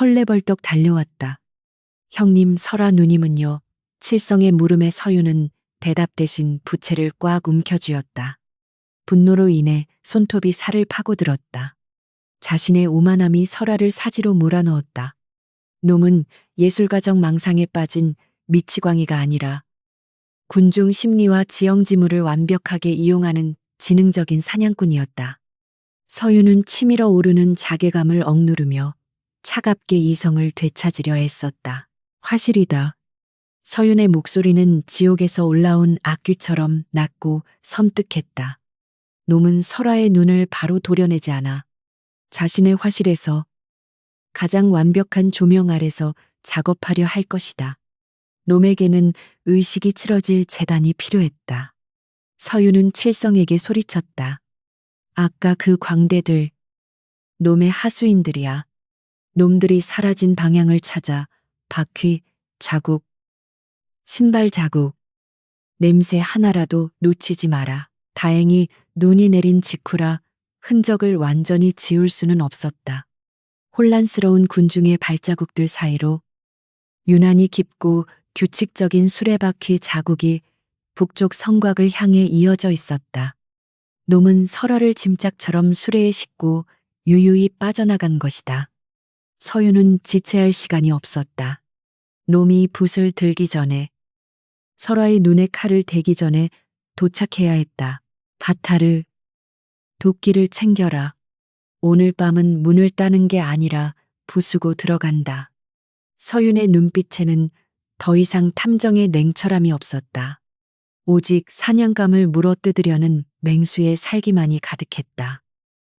Speaker 1: 헐레벌떡 달려왔다. 형님, 설아 누님은요? 칠성의 물음에 서윤은 대답 대신 부채를 꽉 움켜쥐었다. 분노로 인해 손톱이 살을 파고들었다. 자신의 오만함이 설아를 사지로 몰아넣었다. 놈은 예술가적 망상에 빠진 미치광이가 아니라 군중 심리와 지형지물을 완벽하게 이용하는 지능적인 사냥꾼이었다. 서윤은 치밀어 오르는 자괴감을 억누르며 차갑게 이성을 되찾으려 애썼다. 화실이다. 서윤의 목소리는 지옥에서 올라온 악귀처럼 낮고 섬뜩했다. 놈은 설아의 눈을 바로 도려내지 않아 자신의 화실에서 가장 완벽한 조명 아래서 작업하려 할 것이다. 놈에게는 의식이 치러질 재단이 필요했다. 서윤은 칠성에게 소리쳤다. 아까 그 광대들, 놈의 하수인들이야. 놈들이 사라진 방향을 찾아 바퀴, 자국, 신발 자국, 냄새 하나라도 놓치지 마라. 다행히 눈이 내린 직후라 흔적을 완전히 지울 수는 없었다. 혼란스러운 군중의 발자국들 사이로 유난히 깊고 규칙적인 수레바퀴 자국이 북쪽 성곽을 향해 이어져 있었다. 놈은 설아를 짐짝처럼 수레에 싣고 유유히 빠져나간 것이다. 서윤은 지체할 시간이 없었다. 놈이 붓을 들기 전에, 설아의 눈에 칼을 대기 전에 도착해야 했다. 바타르, 도끼를 챙겨라. 오늘 밤은 문을 따는 게 아니라 부수고 들어간다. 서윤의 눈빛에는 더 이상 탐정의 냉철함이 없었다. 오직 사냥감을 물어뜯으려는 맹수의 살기만이 가득했다.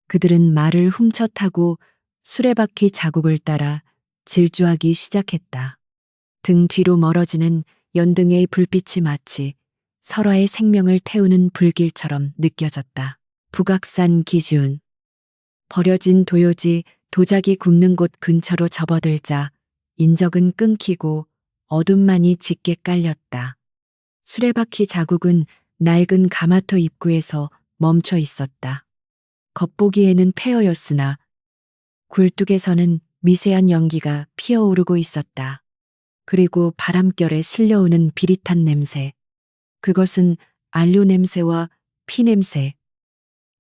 Speaker 1: 그들은 말을 훔쳐 타고 수레바퀴 자국을 따라 질주하기 시작했다. 등 뒤로 멀어지는 연등의 불빛이 마치 설아의 생명을 태우는 불길처럼 느껴졌다. 북악산 기준. 버려진 도요지, 도자기 굽는 곳 근처로 접어들자 인적은 끊기고 어둠만이 짙게 깔렸다. 수레바퀴 자국은 낡은 가마터 입구에서 멈춰 있었다. 겉보기에는 폐허였으나 굴뚝에서는 미세한 연기가 피어오르고 있었다. 그리고 바람결에 실려오는 비릿한 냄새. 그것은 안료 냄새와 피 냄새,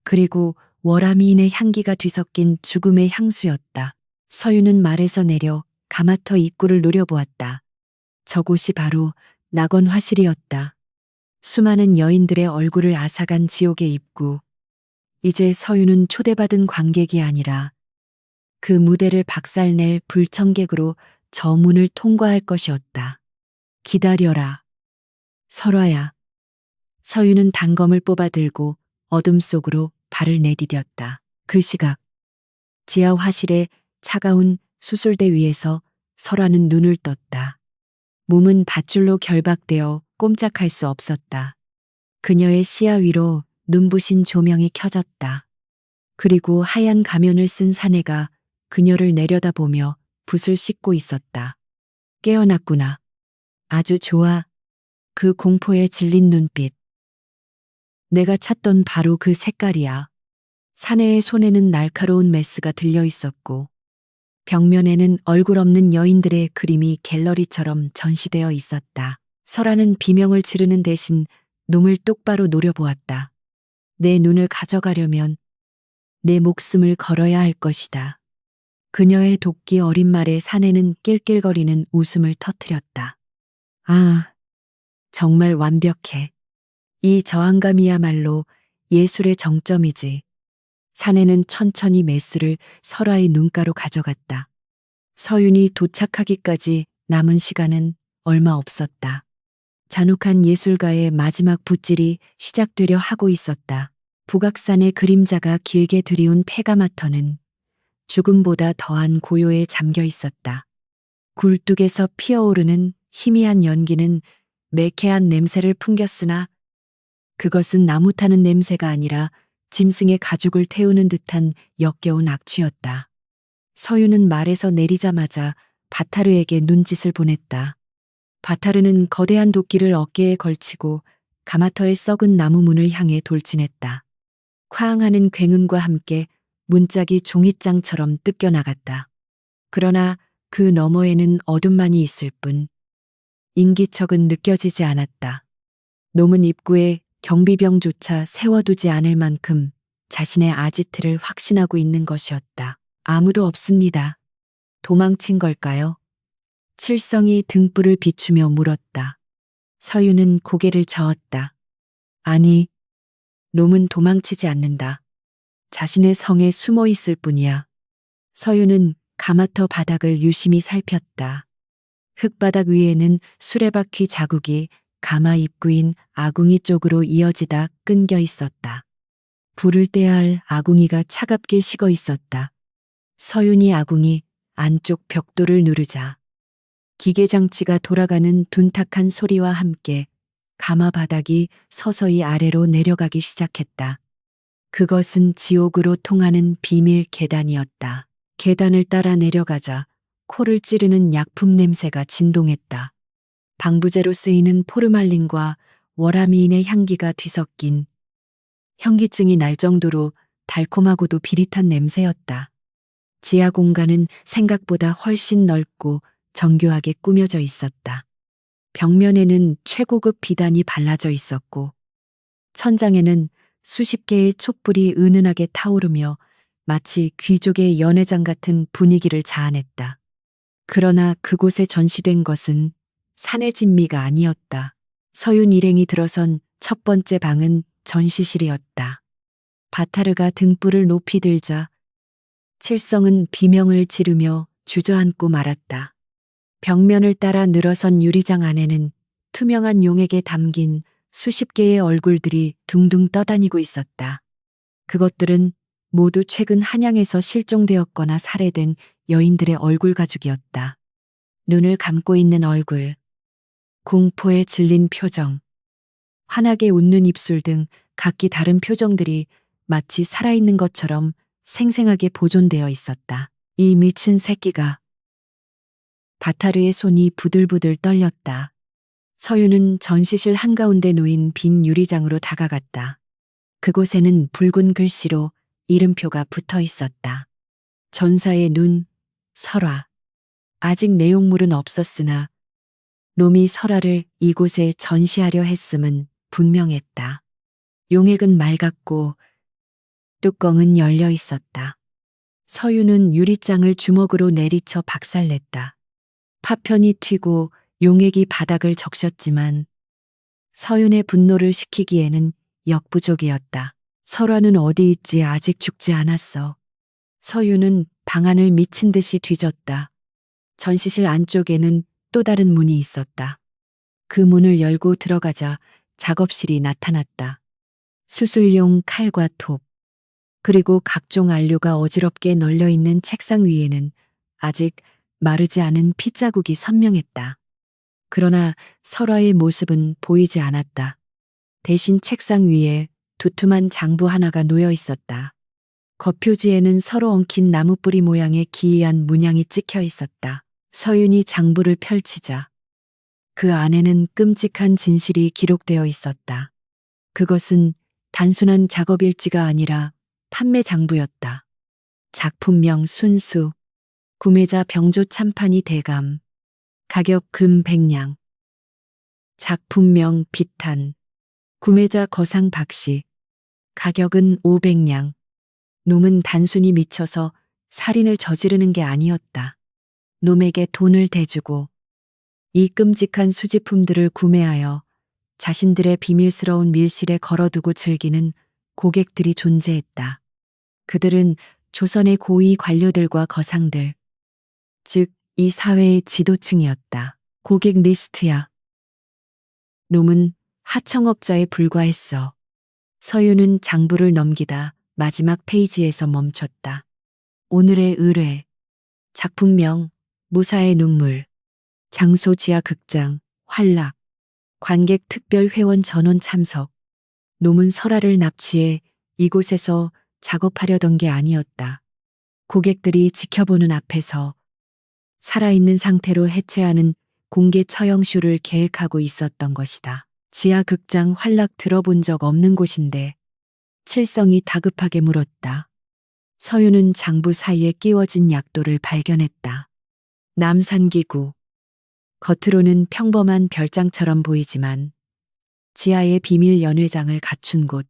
Speaker 1: 그리고 월화미인의 향기가 뒤섞인 죽음의 향수였다. 서윤은 말에서 내려 가마터 입구를 노려보았다. 저곳이 바로 낙원 화실이었다. 수많은 여인들의 얼굴을 앗아간 지옥의 입구. 이제 서윤은 초대받은 관객이 아니라 그 무대를 박살낼 불청객으로 저 문을 통과할 것이었다. 기다려라. 설화야. 서윤은 단검을 뽑아들고 어둠 속으로 발을 내디뎠다. 그 시각 지하 화실의 차가운 수술대 위에서 설화는 눈을 떴다. 몸은 밧줄로 결박되어 꼼짝할 수 없었다. 그녀의 시야 위로 눈부신 조명이 켜졌다. 그리고 하얀 가면을 쓴 사내가 그녀를 내려다보며 붓을 씻고 있었다. 깨어났구나. 아주 좋아. 그 공포에 질린 눈빛. 내가 찾던 바로 그 색깔이야. 사내의 손에는 날카로운 메스가 들려 있었고 벽면에는 얼굴 없는 여인들의 그림이 갤러리처럼 전시되어 있었다. 설아는 비명을 지르는 대신 놈을 똑바로 노려보았다. 내 눈을 가져가려면 내 목숨을 걸어야 할 것이다. 그녀의 도끼 어린 말에 사내는 낄낄거리는 웃음을 터뜨렸다. 아, 정말 완벽해. 이 저항감이야말로 예술의 정점이지. 사내는 천천히 메스를 설아의 눈가로 가져갔다. 서윤이 도착하기까지 남은 시간은 얼마 없었다. 잔혹한 예술가의 마지막 붓질이 시작되려 하고 있었다. 북악산의 그림자가 길게 드리운 페가마터는 죽음보다 더한 고요에 잠겨 있었다. 굴뚝에서 피어오르는 희미한 연기는 매캐한 냄새를 풍겼으나 그것은 나무 타는 냄새가 아니라 짐승의 가죽을 태우는 듯한 역겨운 악취였다. 서윤은 말에서 내리자마자 바타르에게 눈짓을 보냈다. 바타르는 거대한 도끼를 어깨에 걸치고 가마터의 썩은 나무 문을 향해 돌진했다. 쾅하는 굉음과 함께 문짝이 종잇장처럼 뜯겨나갔다. 그러나 그 너머에는 어둠만이 있을 뿐 인기척은 느껴지지 않았다. 놈은 입구에 경비병조차 세워두지 않을 만큼 자신의 아지트를 확신하고 있는 것이었다. 아무도 없습니다. 도망친 걸까요? 칠성이 등불을 비추며 물었다. 서윤은 고개를 저었다. 아니, 놈은 도망치지 않는다. 자신의 성에 숨어 있을 뿐이야. 서윤은 가마터 바닥을 유심히 살폈다. 흙바닥 위에는 수레바퀴 자국이 가마 입구인 아궁이 쪽으로 이어지다 끊겨 있었다. 불을 떼야 할 아궁이가 차갑게 식어 있었다. 서윤이 아궁이 안쪽 벽돌을 누르자 기계장치가 돌아가는 둔탁한 소리와 함께 가마 바닥이 서서히 아래로 내려가기 시작했다. 그것은 지옥으로 통하는 비밀 계단이었다. 계단을 따라 내려가자 코를 찌르는 약품 냄새가 진동했다. 방부제로 쓰이는 포르말린과 월화미인의 향기가 뒤섞인 현기증이 날 정도로 달콤하고도 비릿한 냄새였다. 지하 공간은 생각보다 훨씬 넓고 정교하게 꾸며져 있었다. 벽면에는 최고급 비단이 발라져 있었고 천장에는 수십 개의 촛불이 은은하게 타오르며 마치 귀족의 연회장 같은 분위기를 자아냈다. 그러나 그곳에 전시된 것은 산의 진미가 아니었다. 서윤 일행이 들어선 첫 번째 방은 전시실이었다. 바타르가 등불을 높이 들자 칠성은 비명을 지르며 주저앉고 말았다. 벽면을 따라 늘어선 유리장 안에는 투명한 용액에 담긴 수십 개의 얼굴들이 둥둥 떠다니고 있었다. 그것들은 모두 최근 한양에서 실종되었거나 살해된 여인들의 얼굴 가죽이었다. 눈을 감고 있는 얼굴, 공포에 질린 표정, 환하게 웃는 입술 등 각기 다른 표정들이 마치 살아있는 것처럼 생생하게 보존되어 있었다. 이 미친 새끼가 바타르의 손이 부들부들 떨렸다. 서유는 전시실 한가운데 놓인 빈 유리장으로 다가갔다. 그곳에는 붉은 글씨로 이름표가 붙어 있었다. 전사의 눈, 설화. 아직 내용물은 없었으나 놈이 설화를 이곳에 전시하려 했음은 분명했다. 용액은 맑았고 뚜껑은 열려 있었다. 서유는 유리장을 주먹으로 내리쳐 박살냈다. 파편이 튀고 용액이 바닥을 적셨지만 서윤의 분노를 식히기에는 역부족이었다. 설화는 어디 있지 아직 죽지 않았어. 서윤은 방안을 미친 듯이 뒤졌다. 전시실 안쪽에는 또 다른 문이 있었다. 그 문을 열고 들어가자 작업실이 나타났다. 수술용 칼과 톱, 그리고 각종 안료가 어지럽게 널려 있는 책상 위에는 아직 마르지 않은 핏자국이 선명했다. 그러나 설화의 모습은 보이지 않았다. 대신 책상 위에 두툼한 장부 하나가 놓여 있었다. 겉표지에는 서로 엉킨 나무뿌리 모양의 기이한 문양이 찍혀 있었다. 서윤이 장부를 펼치자 그 안에는 끔찍한 진실이 기록되어 있었다. 그것은 단순한 작업일지가 아니라 판매 장부였다. 작품명 순수, 구매자 병조 참판이 대감, 가격 금 100냥, 작품명 비탄, 구매자 거상 박씨, 가격은 500냥. 놈은 단순히 미쳐서 살인을 저지르는 게 아니었다. 놈에게 돈을 대주고 이 끔찍한 수집품들을 구매하여 자신들의 비밀스러운 밀실에 걸어두고 즐기는 고객들이 존재했다. 그들은 조선의 고위 관료들과 거상들, 즉 이 사회의 지도층이었다. 고객 리스트야. 놈은 하청업자에 불과했어. 서유는 장부를 넘기다 마지막 페이지에서 멈췄다. 오늘의 의뢰, 작품명, 무사의 눈물, 장소 지하 극장, 활락, 관객 특별 회원 전원 참석. 놈은 설화를 납치해 이곳에서 작업하려던 게 아니었다. 고객들이 지켜보는 앞에서 살아있는 상태로 해체하는 공개 처형쇼를 계획하고 있었던 것이다. 지하 극장 활락 들어본 적 없는 곳인데 칠성이 다급하게 물었다. 서유는 장부 사이에 끼워진 약도를 발견했다. 남산기구. 겉으로는 평범한 별장처럼 보이지만 지하에 비밀 연회장을 갖춘 곳.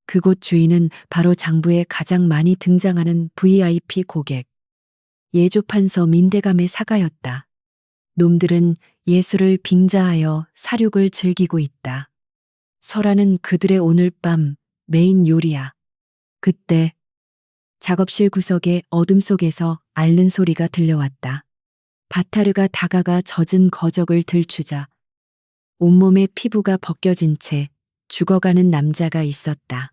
Speaker 1: 그곳 주인은 바로 장부에 가장 많이 등장하는 VIP 고객. 예조판서 민대감의 사가였다. 놈들은 예술을 빙자하여 사륙을 즐기고 있다. 설화는 그들의 오늘 밤 메인 요리야. 그때 작업실 구석의 어둠 속에서 앓는 소리가 들려왔다. 바타르가 다가가 젖은 거적을 들추자 온몸의 피부가 벗겨진 채 죽어가는 남자가 있었다.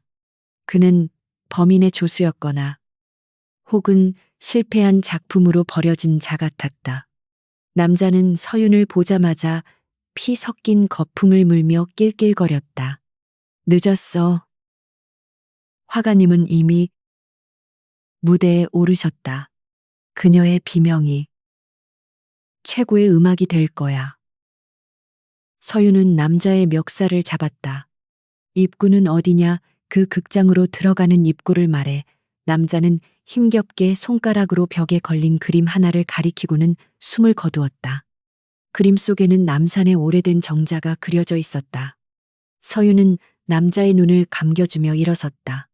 Speaker 1: 그는 범인의 조수였거나 혹은 실패한 작품으로 버려진 자 같았다. 남자는 서윤을 보자마자 피 섞인 거품을 물며 낄낄거렸다. 늦었어. 화가님은 이미 무대에 오르셨다. 그녀의 비명이 최고의 음악이 될 거야. 서윤은 남자의 멱살을 잡았다. 입구는 어디냐? 그 극장으로 들어가는 입구를 말해. 남자는 힘겹게 손가락으로 벽에 걸린 그림 하나를 가리키고는 숨을 거두었다. 그림 속에는 남산의 오래된 정자가 그려져 있었다. 서윤은 남자의 눈을 감겨주며 일어섰다.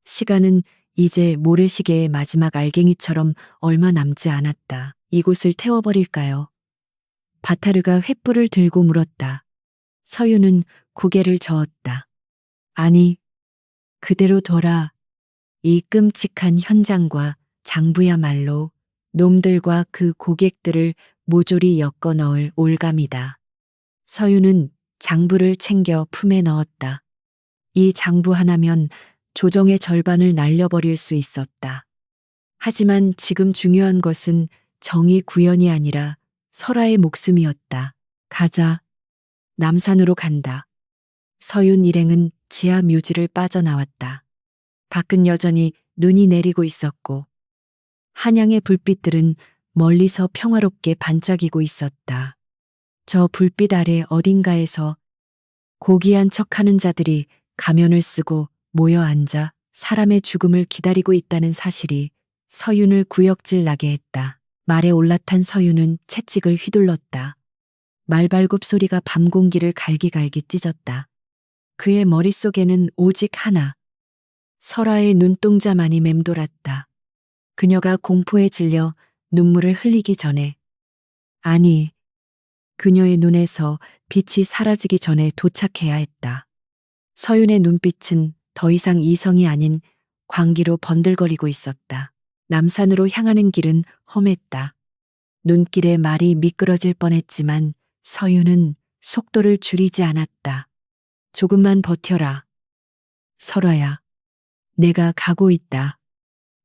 Speaker 1: 시간은 이제 모래시계의 마지막 알갱이처럼 얼마 남지 않았다. 이곳을 태워버릴까요? 바타르가 횃불을 들고 물었다. 서윤은 고개를 저었다. 아니, 그대로 둬라. 이 끔찍한 현장과 장부야말로 놈들과 그 고객들을 모조리 엮어 넣을 올감이다. 서윤은 장부를 챙겨 품에 넣었다. 이 장부 하나면 조정의 절반을 날려버릴 수 있었다. 하지만 지금 중요한 것은 정의 구현이 아니라 설화의 목숨이었다. 가자. 남산으로 간다. 서윤 일행은 지하 묘지를 빠져나왔다. 밖은 여전히 눈이 내리고 있었고 한양의 불빛들은 멀리서 평화롭게 반짝이고 있었다. 저 불빛 아래 어딘가에서 고귀한 척하는 자들이 가면을 쓰고 모여 앉아 사람의 죽음을 기다리고 있다는 사실이 서윤을 구역질 나게 했다. 말에 올라탄 서윤은 채찍을 휘둘렀다. 말발굽 소리가 밤 공기를 갈기갈기 찢었다. 그의 머릿속에는 오직 하나. 설아의 눈동자만이 맴돌았다. 그녀가 공포에 질려 눈물을 흘리기 전에, 아니, 그녀의 눈에서 빛이 사라지기 전에 도착해야 했다. 서윤의 눈빛은 더 이상 이성이 아닌 광기로 번들거리고 있었다. 남산으로 향하는 길은 험했다. 눈길에 말이 미끄러질 뻔했지만 서윤은 속도를 줄이지 않았다. 조금만 버텨라. 설아야, 내가 가고 있다.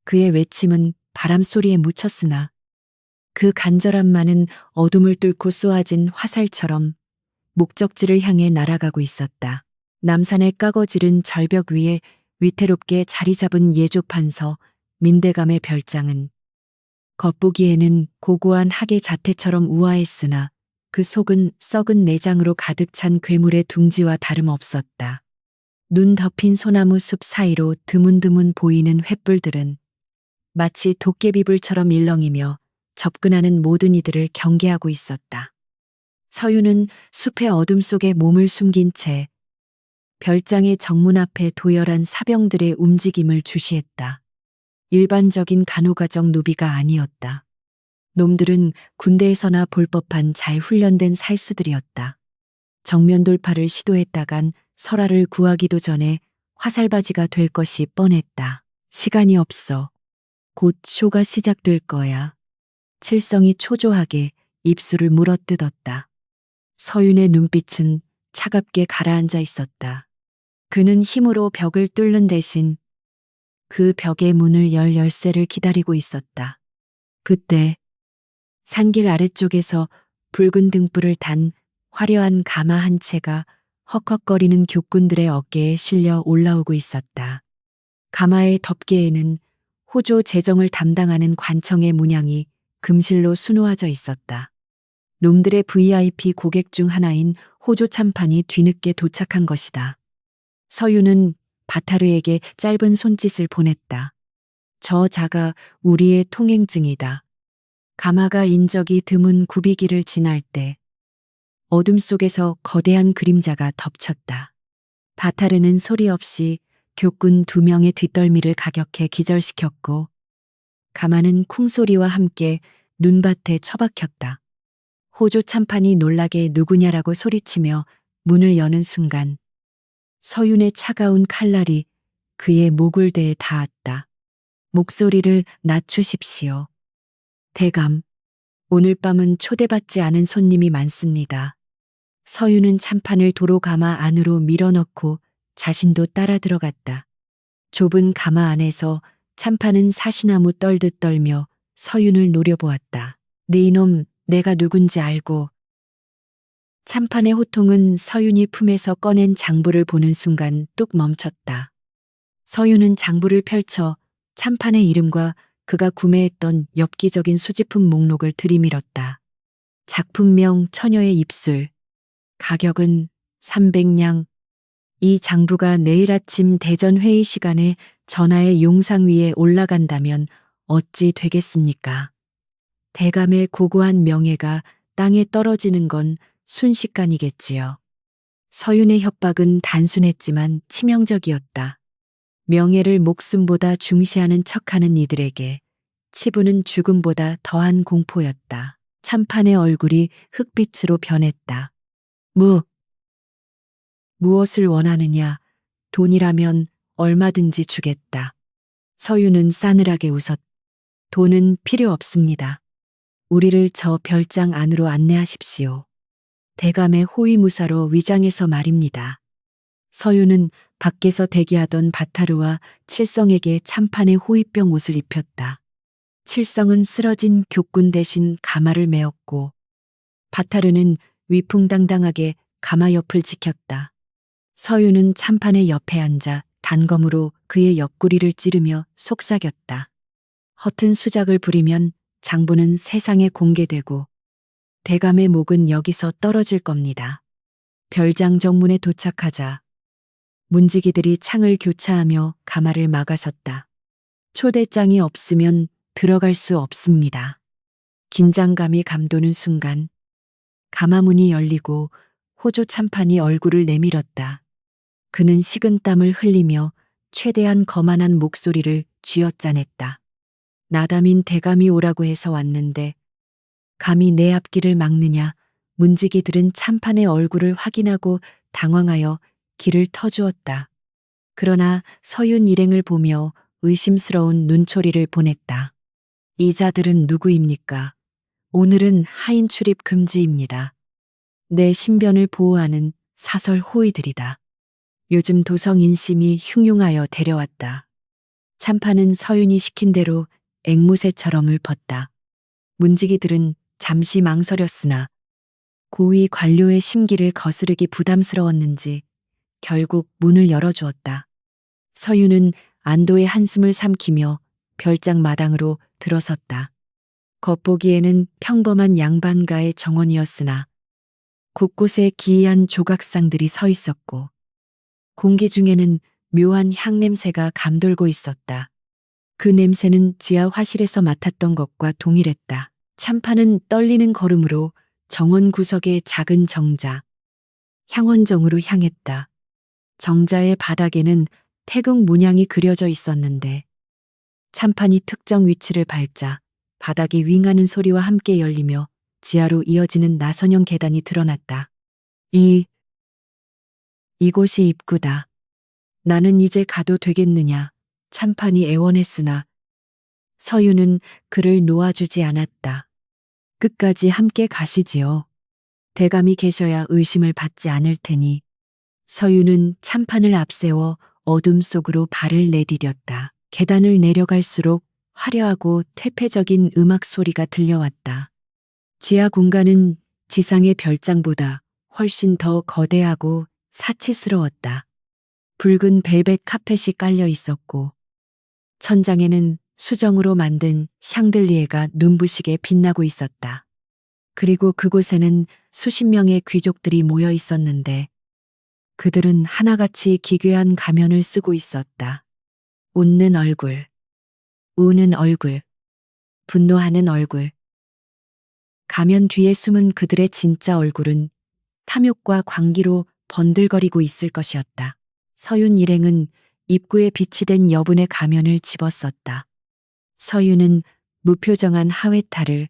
Speaker 1: 그의 외침은 바람 소리에 묻혔으나 그 간절함만은 어둠을 뚫고 쏘아진 화살처럼 목적지를 향해 날아가고 있었다. 남산의 까거지른 절벽 위에 위태롭게 자리 잡은 예조판서 민대감의 별장은 겉보기에는 고고한 학의 자태처럼 우아했으나 그 속은 썩은 내장으로 가득 찬 괴물의 둥지와 다름없었다. 눈 덮인 소나무 숲 사이로 드문드문 보이는 횃불들은 마치 도깨비불처럼 일렁이며 접근하는 모든 이들을 경계하고 있었다. 서윤은 숲의 어둠 속에 몸을 숨긴 채 별장의 정문 앞에 도열한 사병들의 움직임을 주시했다. 일반적인 간호가정 노비가 아니었다. 놈들은 군대에서나 볼 법한 잘 훈련된 살수들이었다. 정면 돌파를 시도했다간 설아를 구하기도 전에 화살바지가 될 것이 뻔했다. 시간이 없어. 곧 쇼가 시작될 거야. 칠성이 초조하게 입술을 물어뜯었다. 서윤의 눈빛은 차갑게 가라앉아 있었다. 그는 힘으로 벽을 뚫는 대신 그 벽의 문을 열 열쇠를 기다리고 있었다. 그때 산길 아래쪽에서 붉은 등불을 단 화려한 가마 한 채가 헉헉거리는 교꾼들의 어깨에 실려 올라오고 있었다. 가마의 덮개에는 호조 재정을 담당하는 관청의 문양이 금실로 수놓아져 있었다. 놈들의 VIP 고객 중 하나인 호조 참판이 뒤늦게 도착한 것이다. 서윤은 바타르에게 짧은 손짓을 보냈다. 저 자가 우리의 통행증이다. 가마가 인적이 드문 굽이기를 지날 때 어둠 속에서 거대한 그림자가 덮쳤다. 바타르는 소리 없이 교꾼 2명의 뒷덜미를 가격해 기절시켰고 가마는 쿵소리와 함께 눈밭에 처박혔다. 호조 참판이 놀라게 누구냐라고 소리치며 문을 여는 순간 서윤의 차가운 칼날이 그의 목을대에 닿았다. 목소리를 낮추십시오. 대감, 오늘 밤은 초대받지 않은 손님이 많습니다. 서윤은 참판을 도로 가마 안으로 밀어넣고 자신도 따라 들어갔다. 좁은 가마 안에서 참판은 사시나무 떨듯 떨며 서윤을 노려보았다. 네 이놈, 내가 누군지 알고. 참판의 호통은 서윤이 품에서 꺼낸 장부를 보는 순간 뚝 멈췄다. 서윤은 장부를 펼쳐 참판의 이름과 그가 구매했던 엽기적인 수집품 목록을 들이밀었다. 작품명 처녀의 입술. 가격은 300냥. 이 장부가 내일 아침 대전 회의 시간에 전하의 용상 위에 올라간다면 어찌 되겠습니까? 대감의 고고한 명예가 땅에 떨어지는 건 순식간이겠지요. 서윤의 협박은 단순했지만 치명적이었다. 명예를 목숨보다 중시하는 척하는 이들에게 치부는 죽음보다 더한 공포였다. 참판의 얼굴이 흑빛으로 변했다. 무엇을 원하느냐? 돈이라면 얼마든지 주겠다. 서윤은 싸늘하게 웃었다. 돈은 필요 없습니다. 우리를 저 별장 안으로 안내하십시오. 대감의 호위무사로 위장해서 말입니다. 서윤은 밖에서 대기하던 바타르와 칠성에게 참판의 호위병 옷을 입혔다. 칠성은 쓰러진 교꾼 대신 가마를 메었고 바타르는 위풍당당하게 가마 옆을 지켰다. 서윤은 참판의 옆에 앉아 단검으로 그의 옆구리를 찌르며 속삭였다. 허튼 수작을 부리면 장부는 세상에 공개되고 대감의 목은 여기서 떨어질 겁니다. 별장 정문에 도착하자 문지기들이 창을 교차하며 가마를 막아섰다. 초대장이 없으면 들어갈 수 없습니다. 긴장감이 감도는 순간 가마문이 열리고 호조 참판이 얼굴을 내밀었다. 그는 식은땀을 흘리며 최대한 거만한 목소리를 쥐어짜냈다. 나담인 대감이 오라고 해서 왔는데 감히 내 앞길을 막느냐. 문지기들은 참판의 얼굴을 확인하고 당황하여 길을 터주었다. 그러나 서윤 일행을 보며 의심스러운 눈초리를 보냈다. 이 자들은 누구입니까? 오늘은 하인 출입 금지입니다. 내 신변을 보호하는 사설 호위들이다. 요즘 도성 인심이 흉흉하여 데려왔다. 참판은 서윤이 시킨 대로 앵무새처럼 읊었다. 문지기들은 잠시 망설였으나 고위 관료의 심기를 거스르기 부담스러웠는지 결국 문을 열어주었다. 서윤은 안도의 한숨을 삼키며 별장 마당으로 들어섰다. 겉보기에는 평범한 양반가의 정원이었으나 곳곳에 기이한 조각상들이 서 있었고 공기 중에는 묘한 향냄새가 감돌고 있었다. 그 냄새는 지하 화실에서 맡았던 것과 동일했다. 참판은 떨리는 걸음으로 정원 구석의 작은 정자, 향원정으로 향했다. 정자의 바닥에는 태극 문양이 그려져 있었는데 참판이 특정 위치를 밟자 바닥이 윙하는 소리와 함께 열리며 지하로 이어지는 나선형 계단이 드러났다. 이곳이 입구다. 나는 이제 가도 되겠느냐. 참판이 애원했으나 서윤은 그를 놓아주지 않았다. 끝까지 함께 가시지요. 대감이 계셔야 의심을 받지 않을 테니. 서윤은 참판을 앞세워 어둠 속으로 발을 내디뎠다. 계단을 내려갈수록 화려하고 퇴폐적인 음악 소리가 들려왔다. 지하 공간은 지상의 별장보다 훨씬 더 거대하고 사치스러웠다. 붉은 벨벳 카펫이 깔려 있었고 천장에는 수정으로 만든 샹들리에가 눈부시게 빛나고 있었다. 그리고 그곳에는 수십 명의 귀족들이 모여 있었는데 그들은 하나같이 기괴한 가면을 쓰고 있었다. 웃는 얼굴, 우는 얼굴, 분노하는 얼굴. 가면 뒤에 숨은 그들의 진짜 얼굴은 탐욕과 광기로 번들거리고 있을 것이었다. 서윤 일행은 입구에 비치된 여분의 가면을 집었었다. 서윤은 무표정한 하회탈을,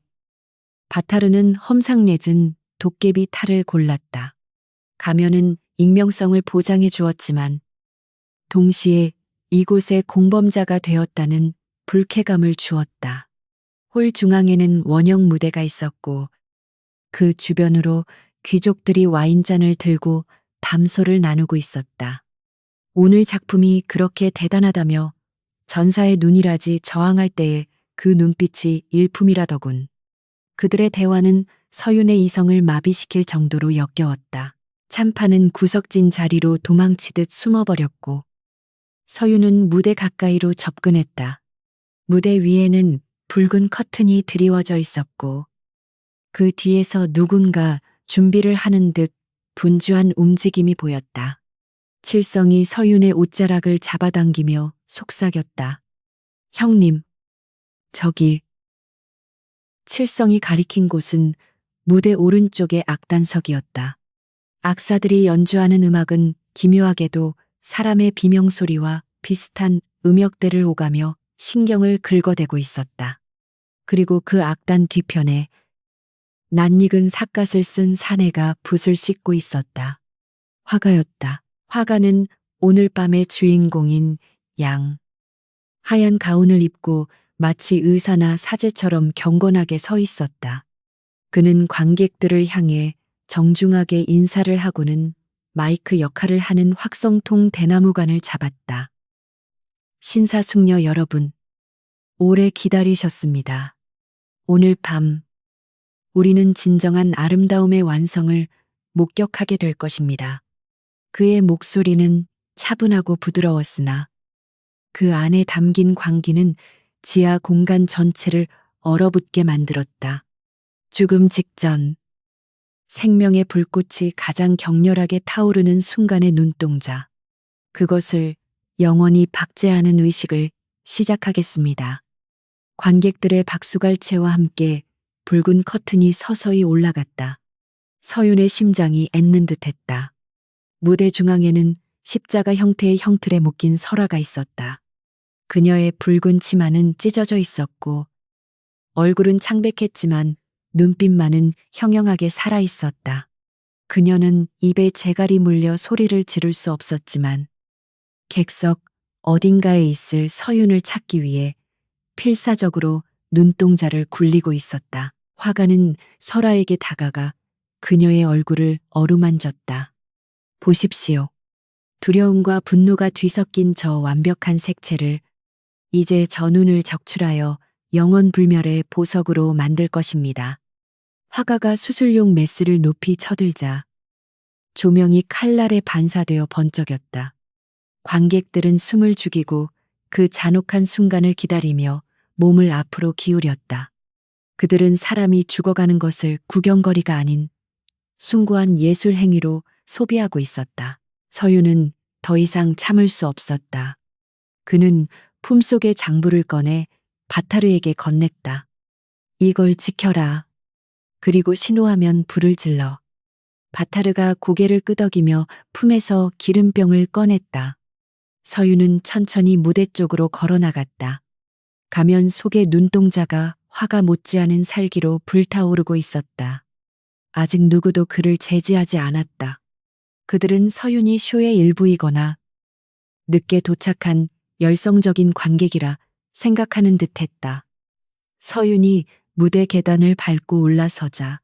Speaker 1: 바타르는 험상내진 도깨비 탈을 골랐다. 가면은 익명성을 보장해 주었지만 동시에 이곳의 공범자가 되었다는 불쾌감을 주었다. 홀 중앙에는 원형 무대가 있었고 그 주변으로 귀족들이 와인잔을 들고 담소를 나누고 있었다. 오늘 작품이 그렇게 대단하다며 전사의 눈이라지 저항할 때의 그 눈빛이 일품이라더군. 그들의 대화는 서윤의 이성을 마비시킬 정도로 역겨웠다. 참판은 구석진 자리로 도망치듯 숨어버렸고 서윤은 무대 가까이로 접근했다. 무대 위에는 붉은 커튼이 드리워져 있었고 그 뒤에서 누군가 준비를 하는 듯 분주한 움직임이 보였다. 칠성이 서윤의 옷자락을 잡아당기며 속삭였다. 형님, 저기. 칠성이 가리킨 곳은 무대 오른쪽의 악단석이었다. 악사들이 연주하는 음악은 기묘하게도 사람의 비명소리와 비슷한 음역대를 오가며 신경을 긁어대고 있었다. 그리고 그 악단 뒤편에 낯익은 삿갓을 쓴 사내가 붓을 씻고 있었다. 화가였다. 화가는 오늘 밤의 주인공인 양. 하얀 가운을 입고 마치 의사나 사제처럼 경건하게 서 있었다. 그는 관객들을 향해 정중하게 인사를 하고는 마이크 역할을 하는 확성통 대나무관을 잡았다. 신사숙녀 여러분, 오래 기다리셨습니다. 오늘 밤 우리는 진정한 아름다움의 완성을 목격하게 될 것입니다. 그의 목소리는 차분하고 부드러웠으나 그 안에 담긴 광기는 지하 공간 전체를 얼어붙게 만들었다. 죽음 직전 생명의 불꽃이 가장 격렬하게 타오르는 순간의 눈동자. 그것을 영원히 박제하는 의식을 시작하겠습니다. 관객들의 박수갈채와 함께 붉은 커튼이 서서히 올라갔다. 서윤의 심장이 ඈ는 듯했다. 무대 중앙에는 십자가 형태의 형틀에 묶인 설화가 있었다. 그녀의 붉은 치마는 찢어져 있었고 얼굴은 창백했지만 눈빛만은 형형하게 살아 있었다. 그녀는 입에 재갈이 물려 소리를 지를 수 없었지만 객석 어딘가에 있을 서윤을 찾기 위해 필사적으로 눈동자를 굴리고 있었다. 화가는 설아에게 다가가 그녀의 얼굴을 어루만졌다. 보십시오. 두려움과 분노가 뒤섞인 저 완벽한 색채를 이제 저 눈을 적출하여 영원불멸의 보석으로 만들 것입니다. 화가가 수술용 메스를 높이 쳐들자 조명이 칼날에 반사되어 번쩍였다. 관객들은 숨을 죽이고 그 잔혹한 순간을 기다리며 몸을 앞으로 기울였다. 그들은 사람이 죽어가는 것을 구경거리가 아닌 숭고한 예술 행위로 소비하고 있었다. 서윤은 더 이상 참을 수 없었다. 그는 품속의 장부를 꺼내 바타르에게 건넸다. 이걸 지켜라. 그리고 신호하면 불을 질러. 바타르가 고개를 끄덕이며 품에서 기름병을 꺼냈다. 서윤은 천천히 무대 쪽으로 걸어나갔다. 가면 속의 눈동자가 화가 못지않은 살기로 불타오르고 있었다. 아직 누구도 그를 제지하지 않았다. 그들은 서윤이 쇼의 일부이거나 늦게 도착한 열성적인 관객이라 생각하는 듯했다. 서윤이 무대 계단을 밟고 올라서자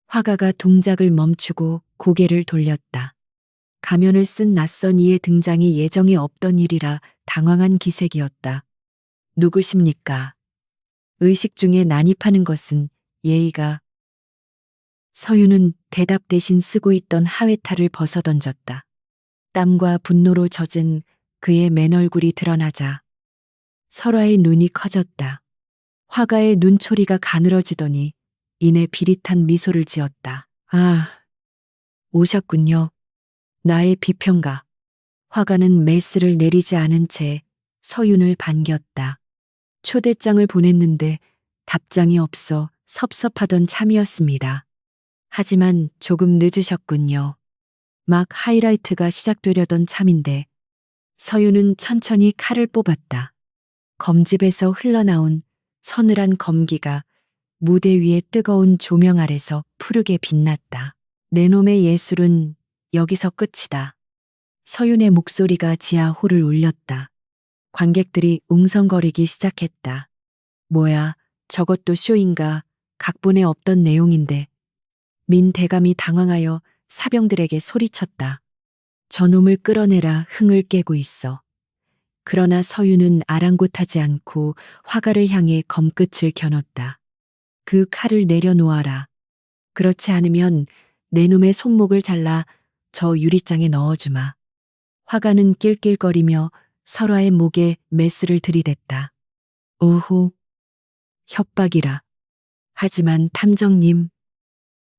Speaker 1: 화가가 동작을 멈추고 고개를 돌렸다. 가면을 쓴 낯선 이의 등장이 예정에 없던 일이라 당황한 기색이었다. 누구십니까? 의식 중에 난입하는 것은 예의가. 서윤은 대답 대신 쓰고 있던 하회탈을 벗어던졌다. 땀과 분노로 젖은 그의 맨얼굴이 드러나자 설화의 눈이 커졌다. 화가의 눈초리가 가늘어지더니 이내 비릿한 미소를 지었다. 아, 오셨군요. 나의 비평가. 화가는 메스를 내리지 않은 채 서윤을 반겼다. 초대장을 보냈는데 답장이 없어 섭섭하던 참이었습니다. 하지만 조금 늦으셨군요. 막 하이라이트가 시작되려던 참인데 서윤은 천천히 칼을 뽑았다. 검집에서 흘러나온 서늘한 검기가 무대 위의 뜨거운 조명 아래서 푸르게 빛났다. 내 놈의 예술은 여기서 끝이다. 서윤의 목소리가 지하 홀을 울렸다. 관객들이 웅성거리기 시작했다. 뭐야, 저것도 쇼인가? 각본에 없던 내용인데. 민 대감이 당황하여 사병들에게 소리쳤다. 저놈을 끌어내라, 흥을 깨고 있어. 그러나 서윤은 아랑곳하지 않고 화가를 향해 검끝을 겨눴다. 그 칼을 내려놓아라. 그렇지 않으면 내 놈의 손목을 잘라 저 유리장에 넣어주마. 화가는 낄낄거리며 설화의 목에 메스를 들이댔다. 오호, 협박이라. 하지만 탐정님,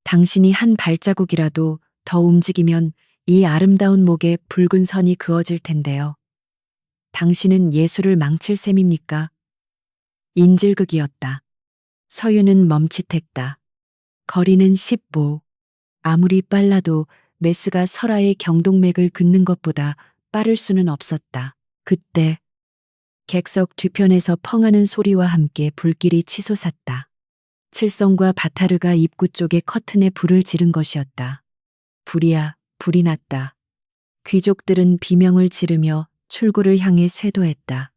Speaker 1: 당신이 한 발자국이라도 더 움직이면 이 아름다운 목에 붉은 선이 그어질 텐데요. 당신은 예술을 망칠 셈입니까? 인질극이었다. 서윤은 멈칫했다. 거리는 10보. 아무리 빨라도 메스가 설화의 경동맥을 긋는 것보다 빠를 수는 없었다. 그때 객석 뒤편에서 펑하는 소리와 함께 불길이 치솟았다. 칠성과 바타르가 입구 쪽에 커튼에 불을 지른 것이었다. 불이야, 불이 났다. 귀족들은 비명을 지르며 출구를 향해 쇄도했다.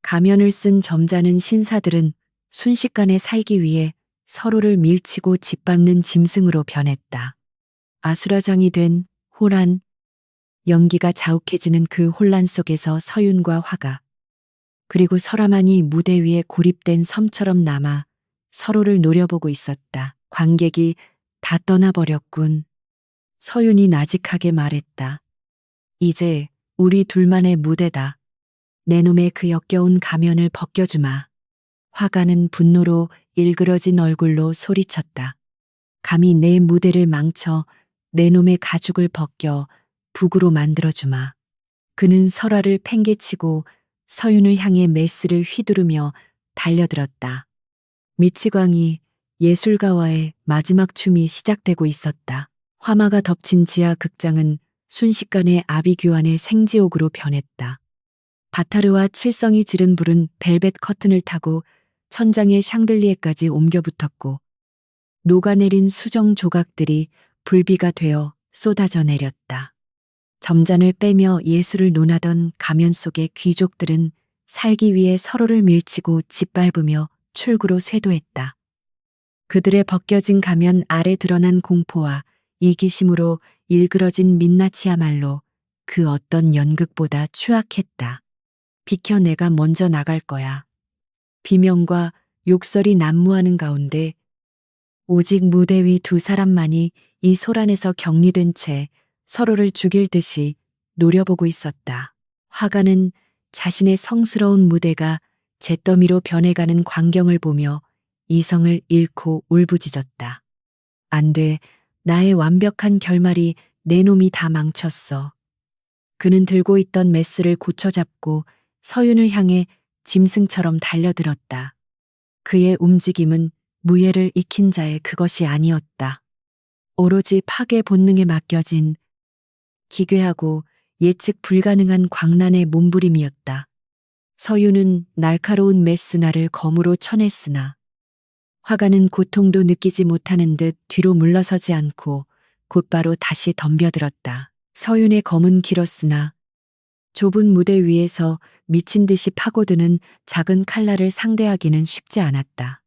Speaker 1: 가면을 쓴 점잖은 신사들은 순식간에 살기 위해 서로를 밀치고 짓밟는 짐승으로 변했다. 아수라장이 된 호란, 연기가 자욱해지는 그 혼란 속에서 서윤과 화가, 그리고 설아만이 무대 위에 고립된 섬처럼 남아 서로를 노려보고 있었다. 관객이 다 떠나버렸군. 서윤이 나직하게 말했다. 이제 우리 둘만의 무대다. 내 놈의 그 역겨운 가면을 벗겨주마. 화가는 분노로 일그러진 얼굴로 소리쳤다. 감히 내 무대를 망쳐 내 놈의 가죽을 벗겨 북으로 만들어주마. 그는 설화를 팽개치고 서윤을 향해 메스를 휘두르며 달려들었다. 미치광이 예술가와의 마지막 춤이 시작되고 있었다. 화마가 덮친 지하 극장은 순식간에 아비규환의 생지옥으로 변했다. 바타르와 칠성이 지른 불은 벨벳 커튼을 타고 천장의 샹들리에까지 옮겨 붙었고 녹아내린 수정 조각들이 불비가 되어 쏟아져 내렸다. 점잔을 빼며 예술을 논하던 가면 속의 귀족들은 살기 위해 서로를 밀치고 짓밟으며 출구로 쇄도했다. 그들의 벗겨진 가면 아래 드러난 공포와 이기심으로 일그러진 민낯이야말로 그 어떤 연극보다 추악했다. 비켜, 내가 먼저 나갈 거야. 비명과 욕설이 난무하는 가운데 오직 무대 위 두 사람만이 이 소란에서 격리된 채 서로를 죽일 듯이 노려보고 있었다. 화가는 자신의 성스러운 무대가 잿더미로 변해가는 광경을 보며 이성을 잃고 울부짖었다. 안 돼. 나의 완벽한 결말이 내 놈이 다 망쳤어. 그는 들고 있던 메스를 고쳐잡고 서윤을 향해 짐승처럼 달려들었다. 그의 움직임은 무예를 익힌 자의 그것이 아니었다. 오로지 파괴 본능에 맡겨진 기괴하고 예측 불가능한 광란의 몸부림이었다. 서윤은 날카로운 메스날을 검으로 쳐냈으나 화가는 고통도 느끼지 못하는 듯 뒤로 물러서지 않고 곧바로 다시 덤벼들었다. 서윤의 검은 길었으나 좁은 무대 위에서 미친 듯이 파고드는 작은 칼날을 상대하기는 쉽지 않았다.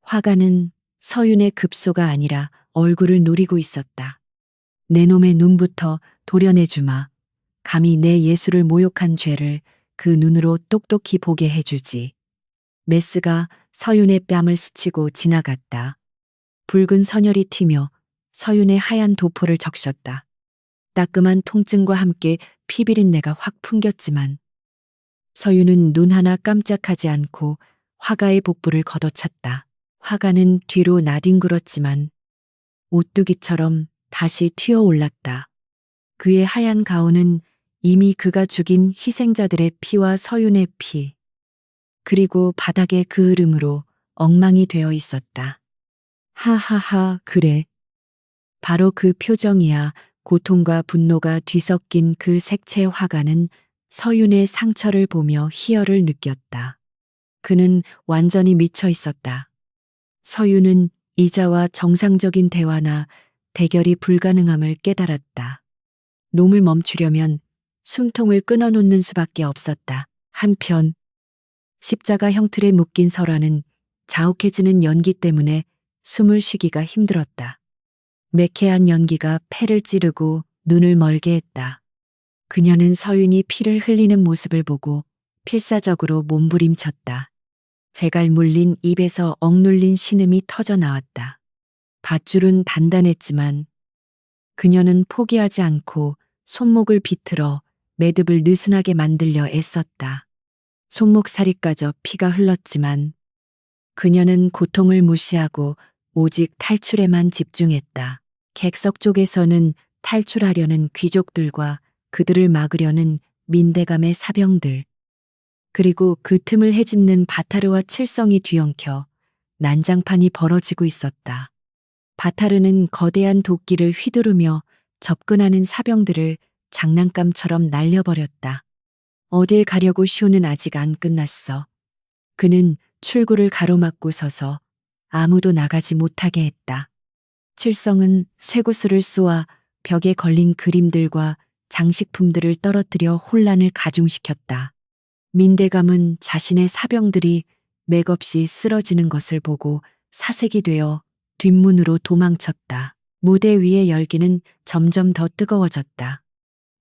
Speaker 1: 화가는 서윤의 급소가 아니라 얼굴을 노리고 있었다. 내 놈의 눈부터 도려내주마. 감히 내 예술을 모욕한 죄를 그 눈으로 똑똑히 보게 해주지. 메스가 서윤의 뺨을 스치고 지나갔다. 붉은 선혈이 튀며 서윤의 하얀 도포를 적셨다. 따끔한 통증과 함께 피비린내가 확 풍겼지만 서윤은 눈 하나 깜짝하지 않고 화가의 복부를 걷어찼다. 화가는 뒤로 나뒹굴었지만 오뚜기처럼 다시 튀어올랐다. 그의 하얀 가운은 이미 그가 죽인 희생자들의 피와 서윤의 피, 그리고 바닥의 그 흐름으로 엉망이 되어 있었다. 하하하, 그래. 바로 그 표정이야. 고통과 분노가 뒤섞인 그 색채. 화가는 서윤의 상처를 보며 희열을 느꼈다. 그는 완전히 미쳐 있었다. 서윤은 이자와 정상적인 대화나 대결이 불가능함을 깨달았다. 놈을 멈추려면 숨통을 끊어놓는 수밖에 없었다. 한편 십자가 형틀에 묶인 설화는 자욱해지는 연기 때문에 숨을 쉬기가 힘들었다. 매캐한 연기가 폐를 찌르고 눈을 멀게 했다. 그녀는 서윤이 피를 흘리는 모습을 보고 필사적으로 몸부림쳤다. 재갈 물린 입에서 억눌린 신음이 터져 나왔다. 밧줄은 단단했지만 그녀는 포기하지 않고 손목을 비틀어 매듭을 느슨하게 만들려 애썼다. 손목살이까져 피가 흘렀지만 그녀는 고통을 무시하고 오직 탈출에만 집중했다. 객석 쪽에서는 탈출하려는 귀족들과 그들을 막으려는 민대감의 사병들, 그리고 그 틈을 헤집는 바타르와 칠성이 뒤엉켜 난장판이 벌어지고 있었다. 바타르는 거대한 도끼를 휘두르며 접근하는 사병들을 장난감처럼 날려버렸다. 어딜 가려고 쇼는 아직 안 끝났어. 그는 출구를 가로막고 서서 아무도 나가지 못하게 했다. 칠성은 쇠구슬을 쏘아 벽에 걸린 그림들과 장식품들을 떨어뜨려 혼란을 가중시켰다. 민대감은 자신의 사병들이 맥없이 쓰러지는 것을 보고 사색이 되어 뒷문으로 도망쳤다. 무대 위의 열기는 점점 더 뜨거워졌다.